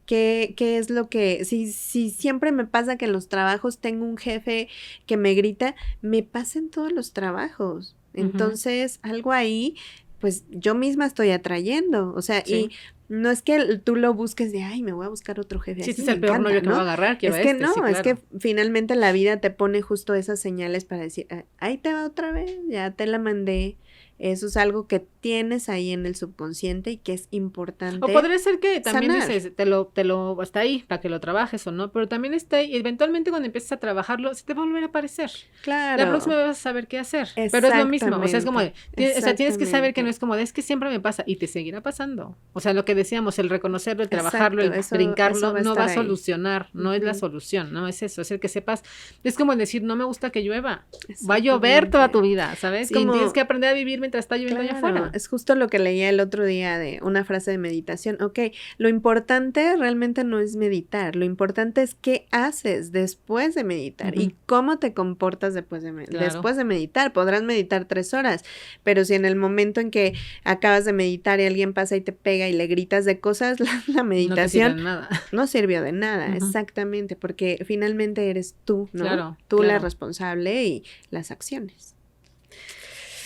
¿Qué es lo que, si siempre me pasa que en los trabajos tengo un jefe que me grita, me pasa en todos los trabajos? Entonces, algo ahí, pues yo misma estoy atrayendo, o sea, y no es que tú lo busques de, ay, me voy a buscar otro jefe. Sí, este es el peor novio que me va a agarrar, quiero es que sí, claro. Es que finalmente la vida te pone justo esas señales para decir, ahí te va otra vez, ya te la mandé. Eso es algo que tienes ahí en el subconsciente y que es importante. O podría ser que también sanar. dices, te lo está ahí para que lo trabajes o no, pero también está ahí, y eventualmente cuando empiezas a trabajarlo, se te va a volver a aparecer. Claro. La próxima vez vas a saber qué hacer. Pero es lo mismo, o sea, es como de, o sea, tienes que saber que no es como de, es que siempre me pasa, y te seguirá pasando. O sea, lo que decíamos, el reconocerlo, el trabajarlo, el brincarlo, no va a solucionar, no es la solución, no es eso, es el que sepas, es como decir, no me gusta que llueva, va a llover toda tu vida, ¿sabes? Y tienes que aprender a vivir mientras está lloviendo allá afuera. Es justo lo que leía el otro día de una frase de meditación. Ok, lo importante realmente no es meditar, lo importante es qué haces después de meditar y cómo te comportas después de meditar. Podrás meditar 3 horas, pero si en el momento en que acabas de meditar y alguien pasa y te pega y le gritas de cosas, la meditación no sirvió de nada, exactamente, porque finalmente eres tú, ¿no? Claro, tú la responsable y las acciones.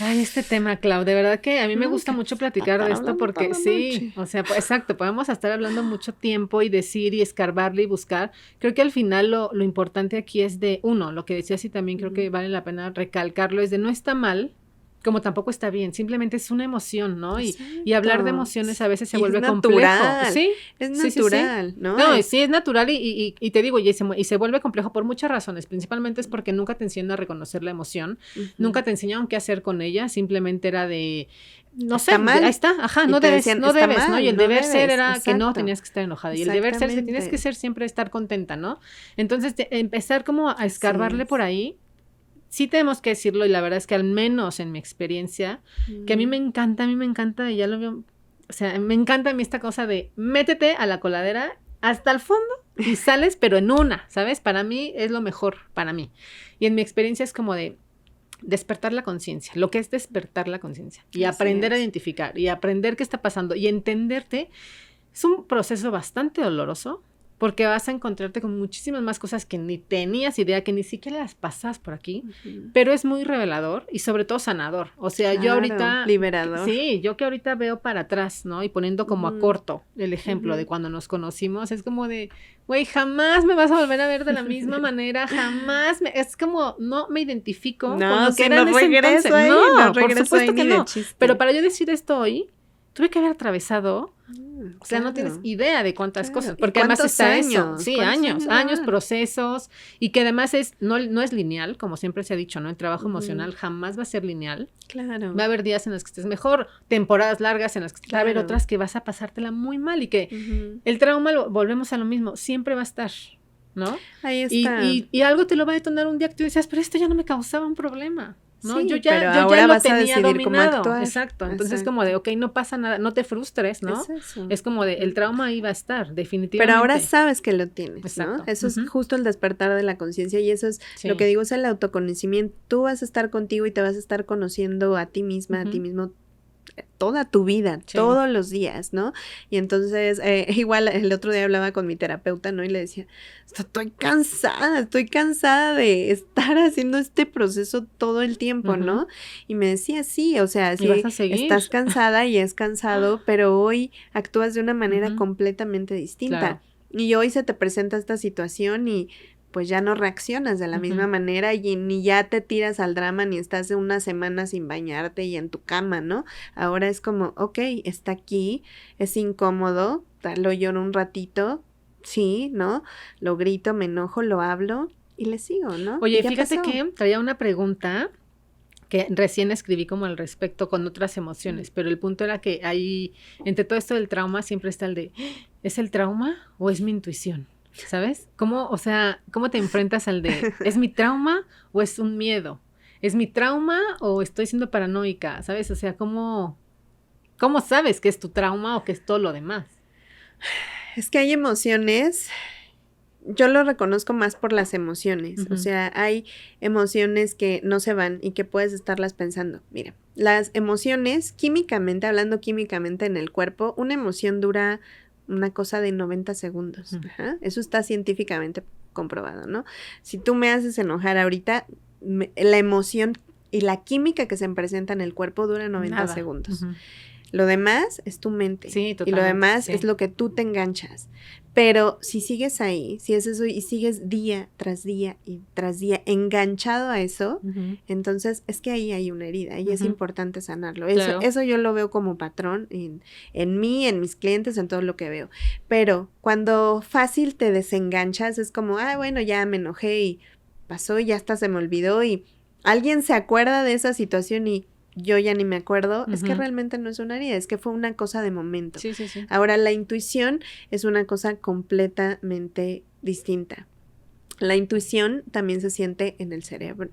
Ay, este tema, Clau, de verdad que a mí me gusta mucho platicar de esto porque sí, o sea, pues, exacto, podemos estar hablando mucho tiempo y decir y escarbarle y buscar. Creo que al final lo importante aquí es de, uno, lo que decías y también creo que vale la pena recalcarlo, es de no está mal, como tampoco está bien, simplemente es una emoción, ¿no? Y hablar de emociones a veces se vuelve complejo. Sí, es natural, ¿no? No, sí, es natural y te digo, y se vuelve complejo por muchas razones, principalmente es porque nunca te enseñan a reconocer la emoción, nunca te enseñaron qué hacer con ella, simplemente era de, no sé, ahí está, no debes, ¿no? Y el deber ser era que no tenías que estar enojada, y el deber ser que tienes que ser siempre estar contenta, ¿no? Entonces, empezar como a escarbarle por ahí. Sí tenemos que decirlo, y la verdad es que al menos en mi experiencia, que a mí me encanta, y ya lo veo, o sea, me encanta a mí esta cosa de métete a la coladera hasta el fondo y sales, pero en una, ¿sabes? Para mí es lo mejor, para mí. Y en mi experiencia es como de despertar la conciencia, lo que es despertar la conciencia y aprender a identificar y aprender qué está pasando y entenderte. Es un proceso bastante doloroso, porque vas a encontrarte con muchísimas más cosas que ni tenías idea, que ni siquiera las pasas por aquí, pero es muy revelador y sobre todo sanador. O sea, yo ahorita... liberador. Sí, yo que ahorita veo para atrás, ¿no? Y poniendo como a corto el ejemplo de cuando nos conocimos, es como de, güey, jamás me vas a volver a ver de la misma manera, jamás, es como, no me identifico con lo que era en ese entonces. Ahí, no, por supuesto que no. Pero para yo decir esto hoy, tuve que haber atravesado, o sea, no tienes idea de cuántas cosas, porque además está eso, sí, años, procesos, y que además no es lineal, como siempre se ha dicho, ¿no? El trabajo emocional jamás va a ser lineal. Claro. Va a haber días en los que estés mejor, temporadas largas en las que va a haber otras que vas a pasártela muy mal, y que el trauma, volvemos a lo mismo, siempre va a estar, ¿no? Ahí está. Y algo te lo va a detonar un día que tú decías, pero esto ya no me causaba un problema, ¿no? Sí, yo ya lo tenía dominado. Exacto. Entonces, como de, ok, no pasa nada, no te frustres, ¿no? Es como de, el trauma ahí va a estar, definitivamente. Pero ahora sabes que lo tienes, exacto. ¿no? Eso es justo el despertar de la conciencia, y eso es lo que digo, es el autoconocimiento. Tú vas a estar contigo y te vas a estar conociendo a ti misma, a ti mismo, toda tu vida, todos los días, ¿no? Y entonces, igual el otro día hablaba con mi terapeuta, ¿no? Y le decía, estoy cansada de estar haciendo este proceso todo el tiempo, ¿no? Y me decía, sí, o sea, sí, estás cansada y es cansado, pero hoy actúas de una manera completamente distinta. Claro. Y hoy se te presenta esta situación y pues ya no reaccionas de la misma manera, y ni ya te tiras al drama, ni estás una semana sin bañarte y en tu cama, ¿no? Ahora es como, ok, está aquí, es incómodo, lo lloro un ratito, sí, ¿no? Lo grito, me enojo, lo hablo y le sigo, ¿no? Oye, fíjate que traía una pregunta que recién escribí como al respecto con otras emociones, pero el punto era que ahí, entre todo esto del trauma, siempre está el de, ¿es el trauma o es mi intuición? ¿Sabes? ¿Cómo te enfrentas al de, ¿es mi trauma o es un miedo? ¿Es mi trauma o estoy siendo paranoica? ¿Sabes? O sea, ¿cómo sabes que es tu trauma o que es todo lo demás? Es que hay emociones, yo lo reconozco más por las emociones. O sea, hay emociones que no se van y que puedes estarlas pensando. Mira, las emociones, químicamente, hablando químicamente en el cuerpo, una emoción dura una cosa de 90 segundos. Ajá. Eso está científicamente comprobado, ¿no? Si tú me haces enojar ahorita, la emoción y la química que se presenta en el cuerpo dura 90 segundos. Lo demás es tu mente. Sí, totalmente, y lo demás es lo que tú te enganchas. Pero si sigues ahí, si es eso y sigues día tras día y tras día enganchado a eso, entonces es que ahí hay una herida y es importante sanarlo. Claro. Eso yo lo veo como patrón en mí, en mis clientes, en todo lo que veo. Pero cuando fácil te desenganchas, es como, bueno, ya me enojé y pasó y ya hasta se me olvidó y alguien se acuerda de esa situación y yo ya ni me acuerdo, es que realmente no es una herida, es que fue una cosa de momento. Sí, sí, sí. Ahora, la intuición es una cosa completamente distinta. La intuición también se siente en el cerebro,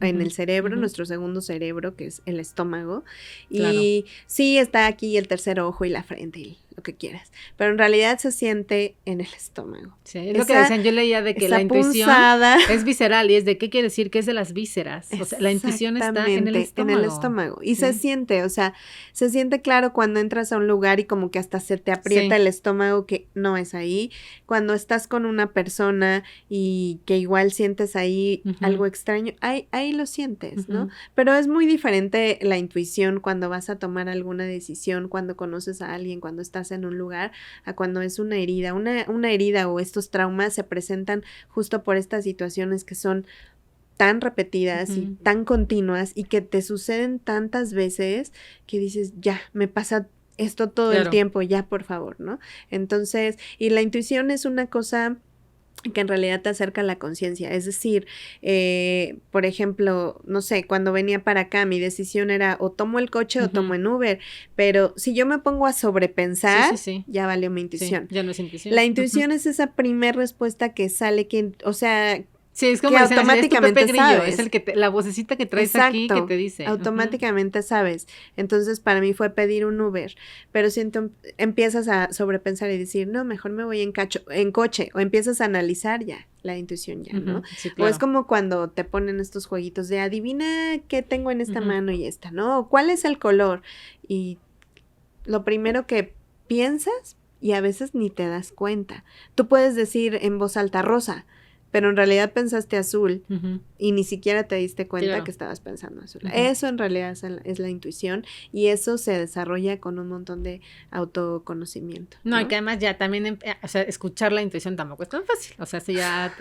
nuestro segundo cerebro, que es el estómago. Claro. Y sí, está aquí el tercer ojo y la frente y lo que quieras, pero en realidad se siente en el estómago. Sí, es lo que decían, yo leía de que la intuición es visceral y es de qué quiere decir que es de las vísceras. O sea, la intuición está en el estómago. En el estómago. Y se siente, o sea, se siente claro cuando entras a un lugar y como que hasta se te aprieta el estómago que no es ahí. Cuando estás con una persona y que igual sientes ahí algo extraño, ahí lo sientes, ¿no? Pero es muy diferente la intuición cuando vas a tomar alguna decisión, cuando conoces a alguien, cuando estás en un lugar, a cuando es una herida. Una herida o estos traumas se presentan justo por estas situaciones que son tan repetidas y tan continuas y que te suceden tantas veces que dices, ya, me pasa esto todo el tiempo, ya, por favor, ¿no? Entonces, y la intuición es una cosa que en realidad te acerca a la conciencia, es decir, por ejemplo, no sé, cuando venía para acá mi decisión era o tomo el coche o tomo en Uber, pero si yo me pongo a sobrepensar, ya valió mi intuición. Sí, ya no es intuición. La intuición es esa primer respuesta que sale, o sea, sí, es como que automáticamente es sabes. Es el que la vocecita que traes aquí que te dice. Automáticamente sabes. Entonces, para mí fue pedir un Uber, pero si empiezas a sobrepensar y decir, no, mejor me voy en coche, o empiezas a analizar ya, la intuición ya, ¿no? Sí, claro. O es como cuando te ponen estos jueguitos de adivina qué tengo en esta mano y esta, ¿no? O ¿cuál es el color? Y lo primero que piensas, y a veces ni te das cuenta. Tú puedes decir en voz alta rosa, pero en realidad pensaste azul y ni siquiera te diste cuenta que estabas pensando azul. Eso en realidad es la intuición y eso se desarrolla con un montón de autoconocimiento. No, y que además ya también, o sea, escuchar la intuición tampoco es tan fácil. O sea,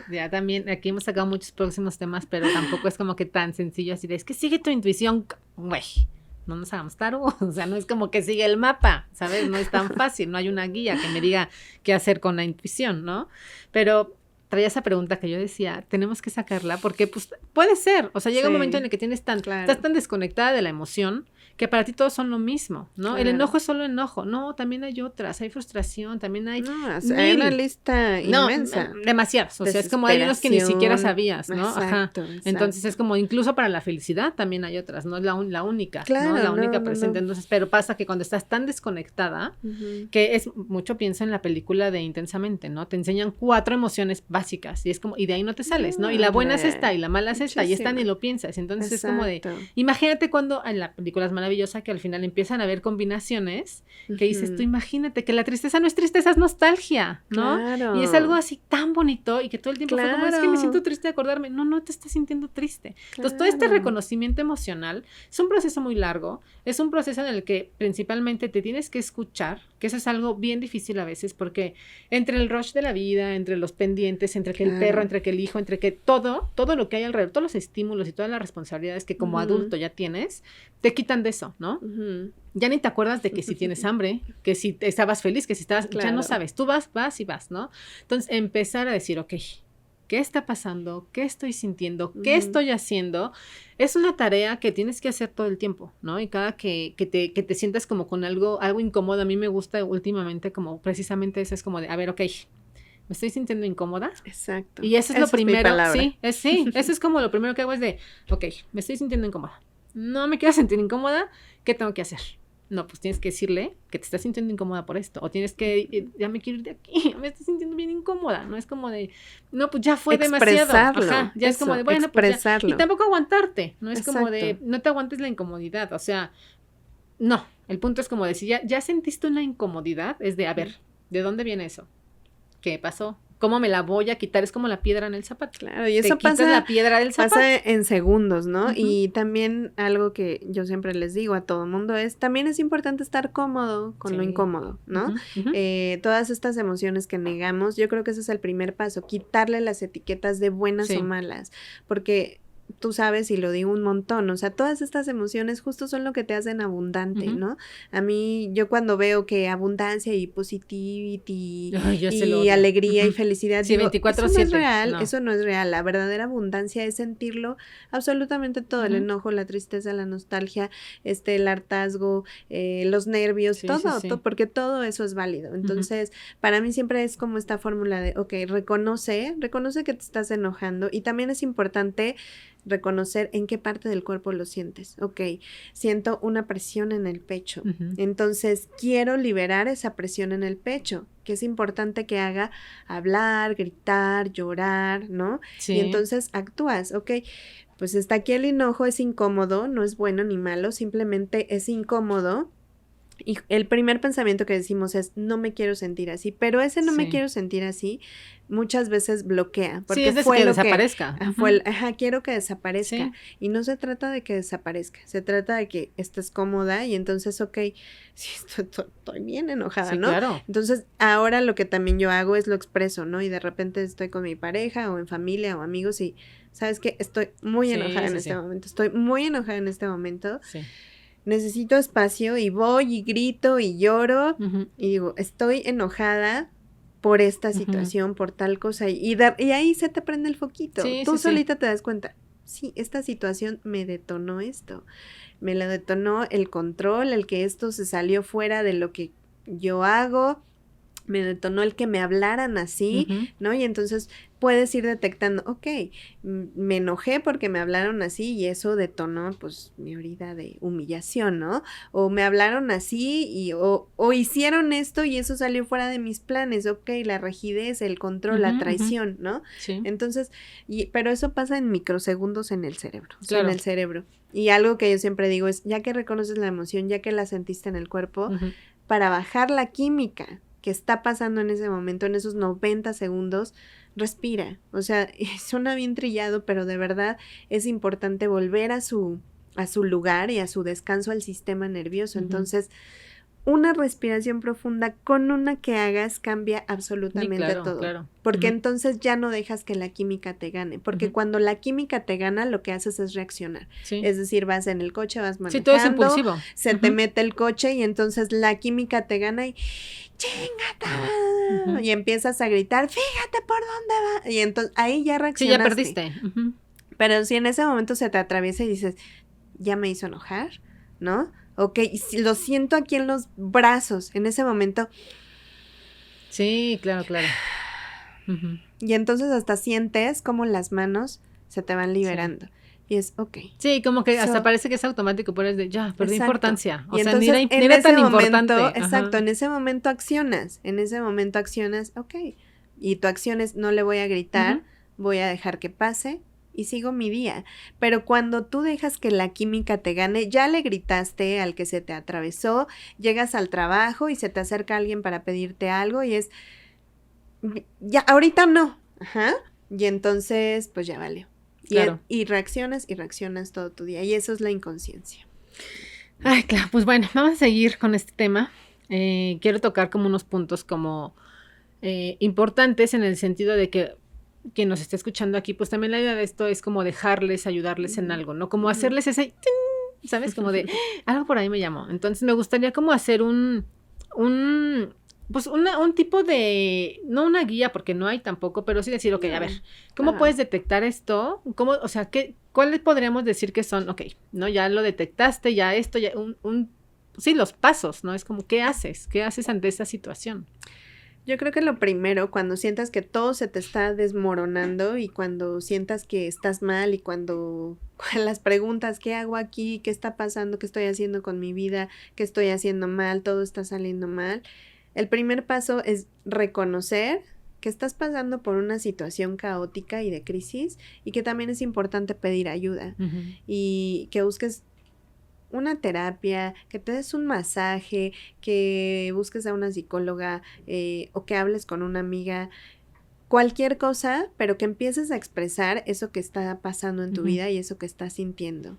ya también, aquí hemos sacado muchos próximos temas, pero tampoco es como que tan sencillo así de, es que sigue tu intuición, güey. No nos hagamos tarugos, o sea, no es como que sigue el mapa, ¿sabes? No es tan fácil, no hay una guía que me diga qué hacer con la intuición, ¿no? Pero traía esa pregunta que yo decía, tenemos que sacarla porque pues puede ser, o sea, llega un momento en el que estás tan desconectada de la emoción que para ti todos son lo mismo, ¿no? Claro. El enojo es solo enojo, no, también hay otras, hay frustración, también hay hay una lista inmensa. No, demasiadas, o sea, es como hay unos que ni siquiera sabías, ¿no? Exacto. Entonces es como, incluso para la felicidad también hay otras, no es la única, claro, ¿no? La única presente, entonces, pero pasa que cuando estás tan desconectada, que es, mucho piensa en la película de Intensamente, ¿no? Te enseñan 4 emociones básicas, y es como, y de ahí no te sales, ¿no? Y la buena es esta, y la mala es esta, y esta ni lo piensas, entonces es como de, imagínate cuando en la película es maravillosa que al final empiezan a haber combinaciones que dices tú, imagínate que la tristeza no es tristeza, es nostalgia, ¿no? Claro. Y es algo así tan bonito y que todo el tiempo fue como, es que me siento triste de acordarme, no te estás sintiendo triste. Entonces todo este reconocimiento emocional es un proceso muy largo, es un proceso en el que principalmente te tienes que escuchar, que eso es algo bien difícil a veces porque entre el rush de la vida, entre los pendientes, entre que el perro, entre que el hijo, entre que todo lo que hay alrededor, todos los estímulos y todas las responsabilidades que como adulto ya tienes, te quitan de eso, ¿no? Ya ni te acuerdas de que si tienes hambre, que si estabas feliz, que si estabas, ya no sabes, tú vas y vas, ¿no? Entonces empezar a decir, ok, ¿qué está pasando? ¿Qué estoy sintiendo? ¿Qué estoy haciendo? Es una tarea que tienes que hacer todo el tiempo, ¿no? Y cada que te sientas como con algo incómodo, a mí me gusta últimamente como precisamente eso, es como de, a ver, ok, ¿me estoy sintiendo incómoda? Exacto. Y eso es lo primero, sí, eso es como lo primero que hago es de, ok, me estoy sintiendo incómoda. No me quiero sentir incómoda, ¿qué tengo que hacer? no, pues tienes que decirle que te estás sintiendo incómoda por esto, o tienes que, ya me quiero ir de aquí, me estoy sintiendo bien incómoda, no es como de, no, pues ya fue demasiado, ajá, ya es como de, bueno, pues ya, y tampoco aguantarte, no es como de, no te aguantes la incomodidad, o sea, no, el punto es como de, si ya sentiste una incomodidad, es de, a ver, ¿de dónde viene eso? ¿Qué pasó? ¿Cómo me la voy a quitar? Es como la piedra en el zapato. Claro, y eso pasa, la piedra del zapato. Pasa en segundos, ¿no? Y también algo que yo siempre les digo a todo mundo es, también es importante estar cómodo con lo incómodo, ¿no? Todas estas emociones que negamos, yo creo que ese es el primer paso, quitarle las etiquetas de buenas o malas, porque tú sabes, y lo digo un montón, o sea, todas estas emociones justo son lo que te hacen abundante, ¿no? A mí, yo cuando veo que abundancia y positivity y alegría y felicidad, sí, digo, 24/7. Eso no es real, eso no es real, la verdadera abundancia es sentirlo absolutamente todo, el enojo, la tristeza, la nostalgia, el hartazgo, los nervios, todo, porque todo eso es válido, entonces, para mí siempre es como esta fórmula de, okay, reconoce que te estás enojando, y también es importante reconocer en qué parte del cuerpo lo sientes. Ok, siento una presión en el pecho. Entonces, quiero liberar esa presión en el pecho, que es importante que haga hablar, gritar, llorar, ¿no? Sí. Y entonces actúas, ok, pues está aquí el enojo, es incómodo, no es bueno ni malo, simplemente es incómodo. Y el primer pensamiento que decimos es, no me quiero sentir así, pero ese no me quiero sentir así muchas veces bloquea, porque es fue que desaparezca. Quiero que desaparezca, y no se trata de que desaparezca, se trata de que estés cómoda, y entonces, ok, sí, estoy bien enojada, ¿no? Claro. Entonces, ahora lo que también yo hago es lo expreso, ¿no? Y de repente estoy con mi pareja, o en familia, o amigos, y, ¿sabes qué? Estoy muy enojada en este momento, estoy muy enojada en este momento, necesito espacio, y voy y grito y lloro y digo, estoy enojada por esta situación, por tal cosa, y ahí se te prende el foquito, tú solita te das cuenta, sí, esta situación me detonó esto, me lo detonó el control, el que esto se salió fuera de lo que yo hago, me detonó el que me hablaran así, ¿no? Y entonces puedes ir detectando, ok, me enojé porque me hablaron así y eso detonó, pues, mi herida de humillación, ¿no? O me hablaron así o hicieron esto y eso salió fuera de mis planes, ok, la rigidez, el control, la traición, ¿no? Sí. Entonces, pero eso pasa en microsegundos en el cerebro, o sea, en el cerebro. Y algo que yo siempre digo es, ya que reconoces la emoción, ya que la sentiste en el cuerpo, para bajar la química que está pasando en ese momento, en esos 90 segundos, respira. O sea, suena bien trillado, pero de verdad es importante volver a su lugar y a su descanso al sistema nervioso. Entonces, una respiración profunda con una que hagas cambia absolutamente todo. Claro. Porque entonces ya no dejas que la química te gane. Porque cuando la química te gana, lo que haces es reaccionar. Es decir, vas en el coche, vas manejando. Sí, todo es impulsivo. Se te mete el coche y entonces la química te gana y ¡chingata! Y empiezas a gritar, fíjate por dónde va. Y entonces ahí ya reaccionaste. Sí, ya perdiste. Pero si en ese momento se te atraviesa y dices, ya me hizo enojar, ¿no? Ok, si lo siento aquí en los brazos, en ese momento. Sí, claro. Y entonces hasta sientes como las manos se te van liberando. Y es, ok. Sí, como que hasta parece que es automático, pero es de, ya, perdí importancia. O y sea, entonces, ni era tan importante. Exacto, en ese momento accionas, ok. Y tu acción es, no le voy a gritar, voy a dejar que pase y sigo mi día. Pero cuando tú dejas que la química te gane, ya le gritaste al que se te atravesó, llegas al trabajo y se te acerca alguien para pedirte algo y es, ya, ahorita no. Y entonces, pues ya valió. Claro. Y reaccionas todo tu día. Y eso es la inconsciencia. Ay, claro. Pues bueno, vamos a seguir con este tema. Quiero tocar como unos puntos como importantes en el sentido de que quien nos esté escuchando aquí, pues también la idea de esto es como dejarles, ayudarles en algo, ¿no? Como hacerles ese, ¿sabes? Como de, algo por ahí me llamó. Entonces me gustaría como hacer un tipo de, no una guía porque no hay tampoco, pero sí decir, ok, a ver, ¿cómo puedes detectar esto? ¿Cómo, o sea, cuáles podríamos decir que son, ok, ¿no? Ya lo detectaste, ya esto, ya sí, los pasos, ¿no? Es como, ¿qué haces? ¿Qué haces ante esa situación? Yo creo que lo primero, cuando sientas que todo se te está desmoronando y cuando sientas que estás mal y cuando las preguntas, ¿qué hago aquí? ¿Qué está pasando? ¿Qué estoy haciendo con mi vida? ¿Qué estoy haciendo mal? Todo está saliendo mal. El primer paso es reconocer que estás pasando por una situación caótica y de crisis y que también es importante pedir ayuda y que busques una terapia, que te des un masaje, que busques a una psicóloga o que hables con una amiga, cualquier cosa, pero que empieces a expresar eso que está pasando en tu vida y eso que estás sintiendo.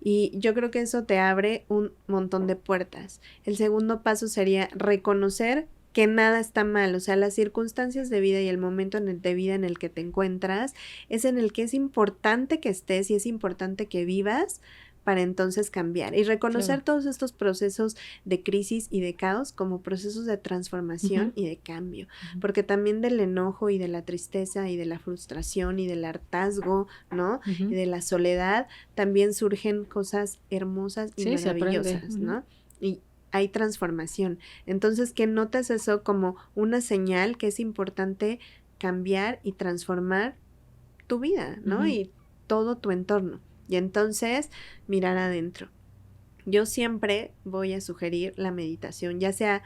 Y yo creo que eso te abre un montón de puertas. El segundo paso sería reconocer que nada está mal, o sea, las circunstancias de vida y el momento de vida en el que te encuentras es en el que es importante que estés y es importante que vivas para entonces cambiar y reconocer todos estos procesos de crisis y de caos como procesos de transformación y de cambio, porque también del enojo y de la tristeza y de la frustración y del hartazgo, ¿no? Y de la soledad también surgen cosas hermosas y maravillosas, ¿no? Y hay transformación. Entonces, que notes eso como una señal que es importante cambiar y transformar tu vida, ¿no? Y todo tu entorno. Y entonces, mirar adentro. Yo siempre voy a sugerir la meditación, ya sea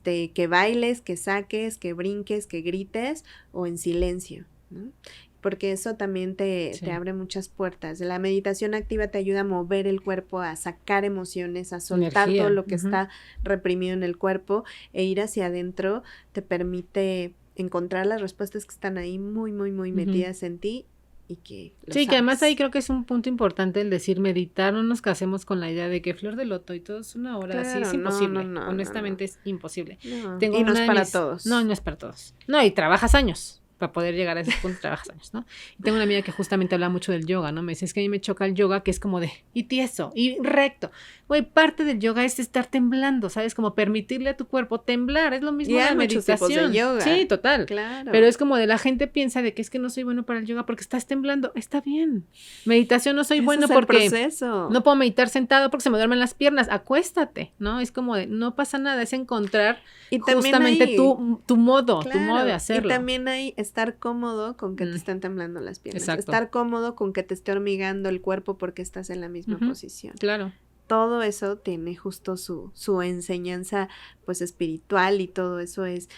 que bailes, que saques, que brinques, que grites o en silencio, ¿no? Porque eso también te abre muchas puertas. La meditación activa te ayuda a mover el cuerpo, a sacar emociones, a soltar todo lo que está reprimido en el cuerpo e ir hacia adentro te permite encontrar las respuestas que están ahí muy, muy, muy metidas en ti. Y que sí, que además ahí creo que es un punto importante el decir meditar, no nos casemos con la idea de que flor de loto y todo es una hora, así es imposible, honestamente es imposible. Tengo y no es para todos. No es para todos. No, y trabajas años. Para poder llegar a ese punto trabajas años, ¿no? Y tengo una amiga que justamente habla mucho del yoga, ¿no? Me dice, es que a mí me choca el yoga, que es como de, y tieso, y recto. Güey, parte del yoga es estar temblando, ¿sabes? Como permitirle a tu cuerpo temblar, es lo mismo de la meditación. De yoga. Sí, total. Claro. Pero es como de la gente piensa de que es que no soy bueno para el yoga porque estás temblando. Está bien. Meditación no soy bueno porque no puedo meditar sentado porque se me duermen las piernas. Acuéstate, ¿no? Es como de, no pasa nada, es encontrar y justamente hay, tu modo de hacerlo. Y también hay estar cómodo con que te estén temblando las piernas. Exacto. Estar cómodo con que te esté hormigando el cuerpo porque estás en la misma posición. Claro. Todo eso tiene justo su enseñanza pues espiritual y todo eso es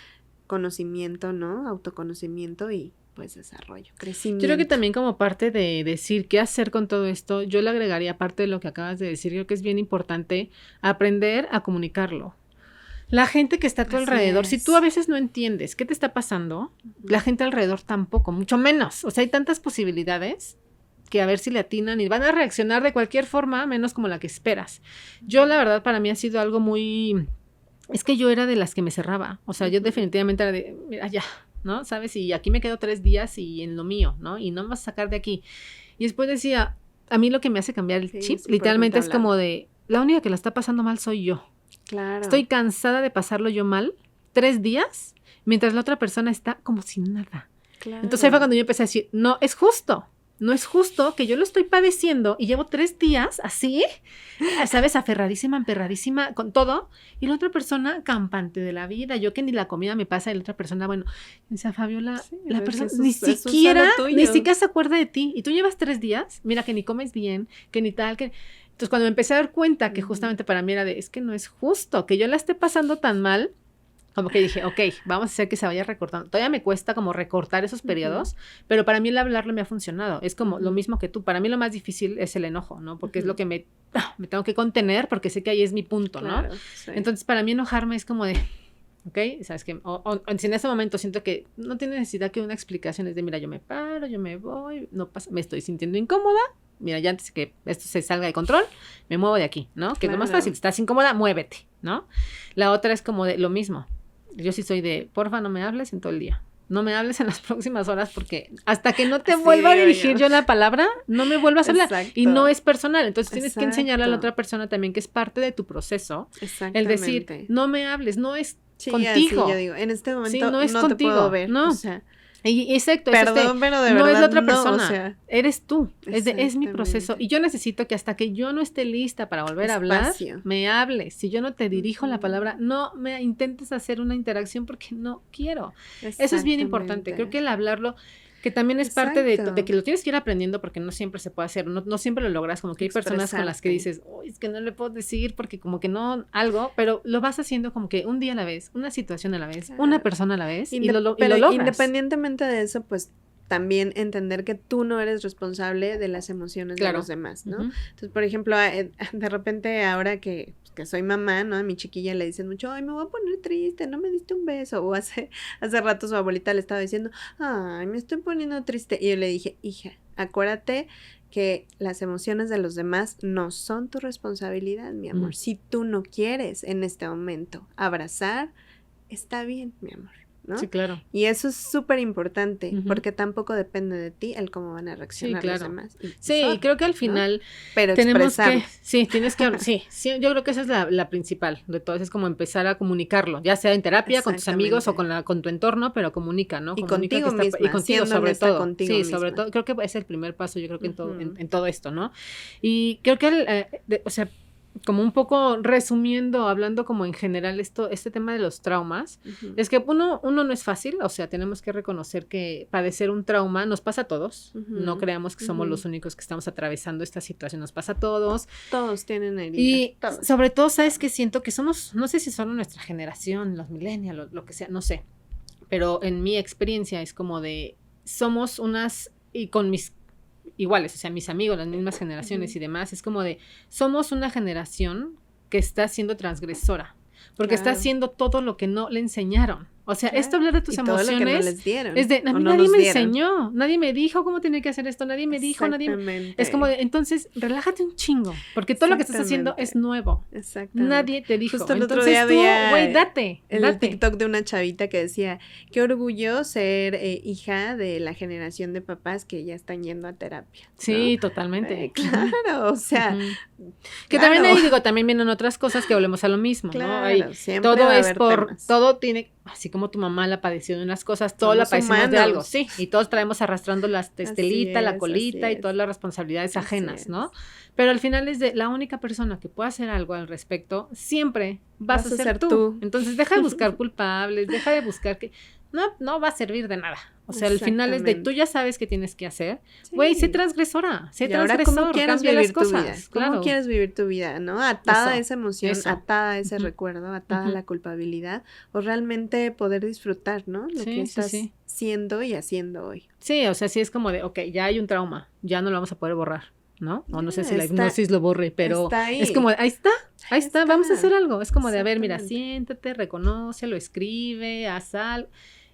conocimiento, ¿no? Autoconocimiento y pues desarrollo, crecimiento. Yo creo que también como parte de decir qué hacer con todo esto, yo le agregaría aparte de lo que acabas de decir, creo que es bien importante aprender a comunicarlo. La gente que está a tu alrededor, si tú a veces no entiendes qué te está pasando, la gente alrededor tampoco, mucho menos. O sea, hay tantas posibilidades que a ver si le atinan y van a reaccionar de cualquier forma, menos como la que esperas. Yo, la verdad, para mí ha sido algo muy... Es que yo era de las que me cerraba. O sea, yo definitivamente era de, mira, ya, ¿no? ¿Sabes? Y aquí me quedo 3 días y en lo mío, ¿no? Y no me vas a sacar de aquí. Y después decía, a mí lo que me hace cambiar el chip, literalmente es como de, la única que la está pasando mal soy yo. Claro. Estoy cansada de pasarlo yo mal 3 días, mientras la otra persona está como sin nada. Claro. Entonces ahí fue cuando yo empecé a decir, no es justo que yo lo estoy padeciendo y llevo 3 días así, ¿sabes? Aferradísima, emperradísima con todo, y la otra persona campante de la vida, yo que ni la comida me pasa y la otra persona, bueno, dice Fabiola, la persona ni siquiera se acuerda de ti, y tú llevas 3 días, mira que ni comes bien, que ni tal, que... Entonces, cuando me empecé a dar cuenta que justamente para mí era de, es que no es justo que yo la esté pasando tan mal, como que dije, ok, vamos a hacer que se vaya recortando. Todavía me cuesta como recortar esos periodos, pero para mí el hablarle me ha funcionado. Es como lo mismo que tú. Para mí lo más difícil es el enojo, ¿no? Porque es lo que me tengo que contener porque sé que ahí es mi punto, ¿no? Sí. Entonces, para mí enojarme es como de... ¿Ok? ¿Sabes qué? O si en ese momento siento que no tiene necesidad que una explicación es de, mira, yo me paro, yo me voy, no pasa, me estoy sintiendo incómoda, mira, ya antes de que esto se salga de control, me muevo de aquí, ¿no? Que es lo más fácil, estás incómoda, muévete, ¿no? La otra es como de lo mismo. Yo sí soy de, porfa, no me hables en todo el día. No me hables en las próximas horas porque hasta que no te vuelva a dirigir yo la palabra, no me vuelvas a hablar. Exacto. Y no es personal. Entonces tienes que enseñarle a la otra persona también que es parte de tu proceso. El decir, no me hables, no es contigo. Así yo digo, en este momento no contigo, te puedo ver. No. O sea, Y exacto, perdón, pero de no verdad es la otra no, persona, o sea, eres tú, es mi proceso. Y yo necesito que hasta que yo no esté lista para volver a hablar, me hables. Si yo no te dirijo la palabra, no me intentes hacer una interacción porque no quiero. Eso es bien importante. Creo que el hablarlo, que también es parte de que lo tienes que ir aprendiendo porque no siempre se puede hacer, no siempre lo logras, como que hay personas con las que dices, uy, es que no le puedo decir porque como que no, algo, pero lo vas haciendo como que un día a la vez, una situación a la vez, una persona a la vez, y lo logras. Independientemente de eso, pues también entender que tú no eres responsable de las emociones de los demás, ¿no? Entonces, por ejemplo, de repente ahora que soy mamá, ¿no? A mi chiquilla le dicen mucho, ay, me voy a poner triste, no me diste un beso. O hace rato su abuelita le estaba diciendo, ay, me estoy poniendo triste. Y yo le dije, hija, acuérdate que las emociones de los demás no son tu responsabilidad, mi amor. Si tú no quieres en este momento abrazar, está bien, mi amor, ¿no? Sí, claro. Y eso es súper importante, porque tampoco depende de ti el cómo van a reaccionar los demás. Y creo que al final, ¿no? Pero tenemos que, tienes que, yo creo que esa es la principal de todo, es como empezar a comunicarlo, ya sea en terapia, con tus amigos o con tu entorno, pero comunica, ¿no? Y contigo misma, y contigo sobre todo. Contigo misma. Sobre todo, creo que es el primer paso, yo creo que en todo esto, ¿no? Y creo que, o sea, como un poco resumiendo, hablando como en general este tema de los traumas, es que uno no es fácil, o sea, tenemos que reconocer que padecer un trauma nos pasa a todos, no creamos que somos los únicos que estamos atravesando esta situación, nos pasa a todos. Todos tienen heridas. Y sobre todo, ¿sabes qué? Siento que somos, no sé si solo nuestra generación, los millennials, lo que sea, no sé, pero en mi experiencia es como de, somos unas, y con mis iguales, o sea, mis amigos, las mismas generaciones y demás, es como de, somos una generación que está siendo transgresora, porque está haciendo todo lo que no le enseñaron. O sea, esto hablar de tus emociones todo lo que no les dieron, es de, a mí nadie me enseñó, nadie me dijo cómo tenía que hacer esto, nadie me dijo, es como de, entonces, relájate un chingo, porque todo lo que estás haciendo es nuevo. Nadie te dijo. Justo el entonces otro día tú, güey, date. El TikTok de una chavita que decía, qué orgullo ser hija de la generación de papás que ya están yendo a terapia, ¿no? Sí, totalmente. Claro, o sea. Que también ahí también vienen otras cosas que volvemos a lo mismo, ¿no? Ahí, siempre todo va a es haber por, temas. todo tiene, así como tu mamá la padeció de unas cosas, todo la padecimos de algo, sí, y todos traemos arrastrando la estelita, la colita y todas las responsabilidades ajenas, ¿no? Pero al final es de la única persona que puede hacer algo al respecto, siempre vas a ser tú. Entonces deja de buscar culpables, deja de buscar que no va a servir de nada. O sea, al final es de tú ya sabes qué tienes que hacer. Güey, sé transgresora, ¿cómo quieres cambia vivir las cosas. Tu vida? ¿Cómo quieres vivir tu vida, no? Atada a esa emoción, atada a ese recuerdo, atada a la culpabilidad, o realmente poder disfrutar, ¿no? Lo que estás siendo y haciendo hoy. Sí, o sea, sí es como de, ok, ya hay un trauma, ya no lo vamos a poder borrar, ¿no? O no sé si la hipnosis lo borre, pero es como, ahí está, vamos a hacer algo. Es como de, a ver, mira, siéntate, reconócelo, escribe, haz algo.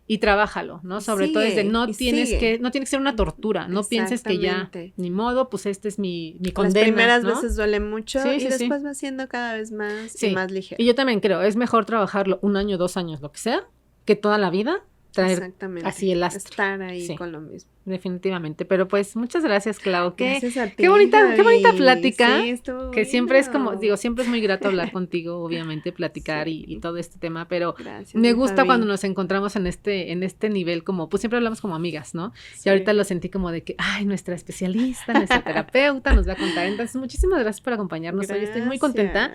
Y trabájalo, ¿no? Sobre todo es de no tiene que ser una tortura, no pienses que ya, ni modo, pues este es mi condena, las primeras ¿no? veces duele mucho y después va siendo cada vez más y más ligero. Y yo también creo, es mejor trabajarlo 1 año, 2 años, lo que sea, que toda la vida traer así el astro. Estar ahí con lo mismo. Definitivamente, pero pues muchas gracias, Clau. Gracias a ti, qué bonita plática, sí, estuvo que siempre es como, digo, siempre es muy grato hablar contigo, obviamente, platicar y todo este tema, pero me gusta cuando nos encontramos en este nivel como, pues siempre hablamos como amigas, ¿no? Sí. Y ahorita lo sentí como de que, ay, nuestra especialista, nuestra terapeuta nos va a contar. Entonces, muchísimas gracias por acompañarnos hoy, estoy muy contenta.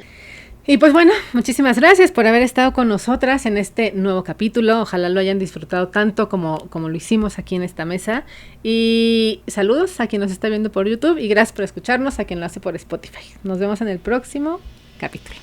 Y pues bueno, muchísimas gracias por haber estado con nosotras en este nuevo capítulo. Ojalá lo hayan disfrutado tanto como lo hicimos aquí en esta mesa. Y saludos a quien nos está viendo por YouTube y gracias por escucharnos a quien lo hace por Spotify. Nos vemos en el próximo capítulo.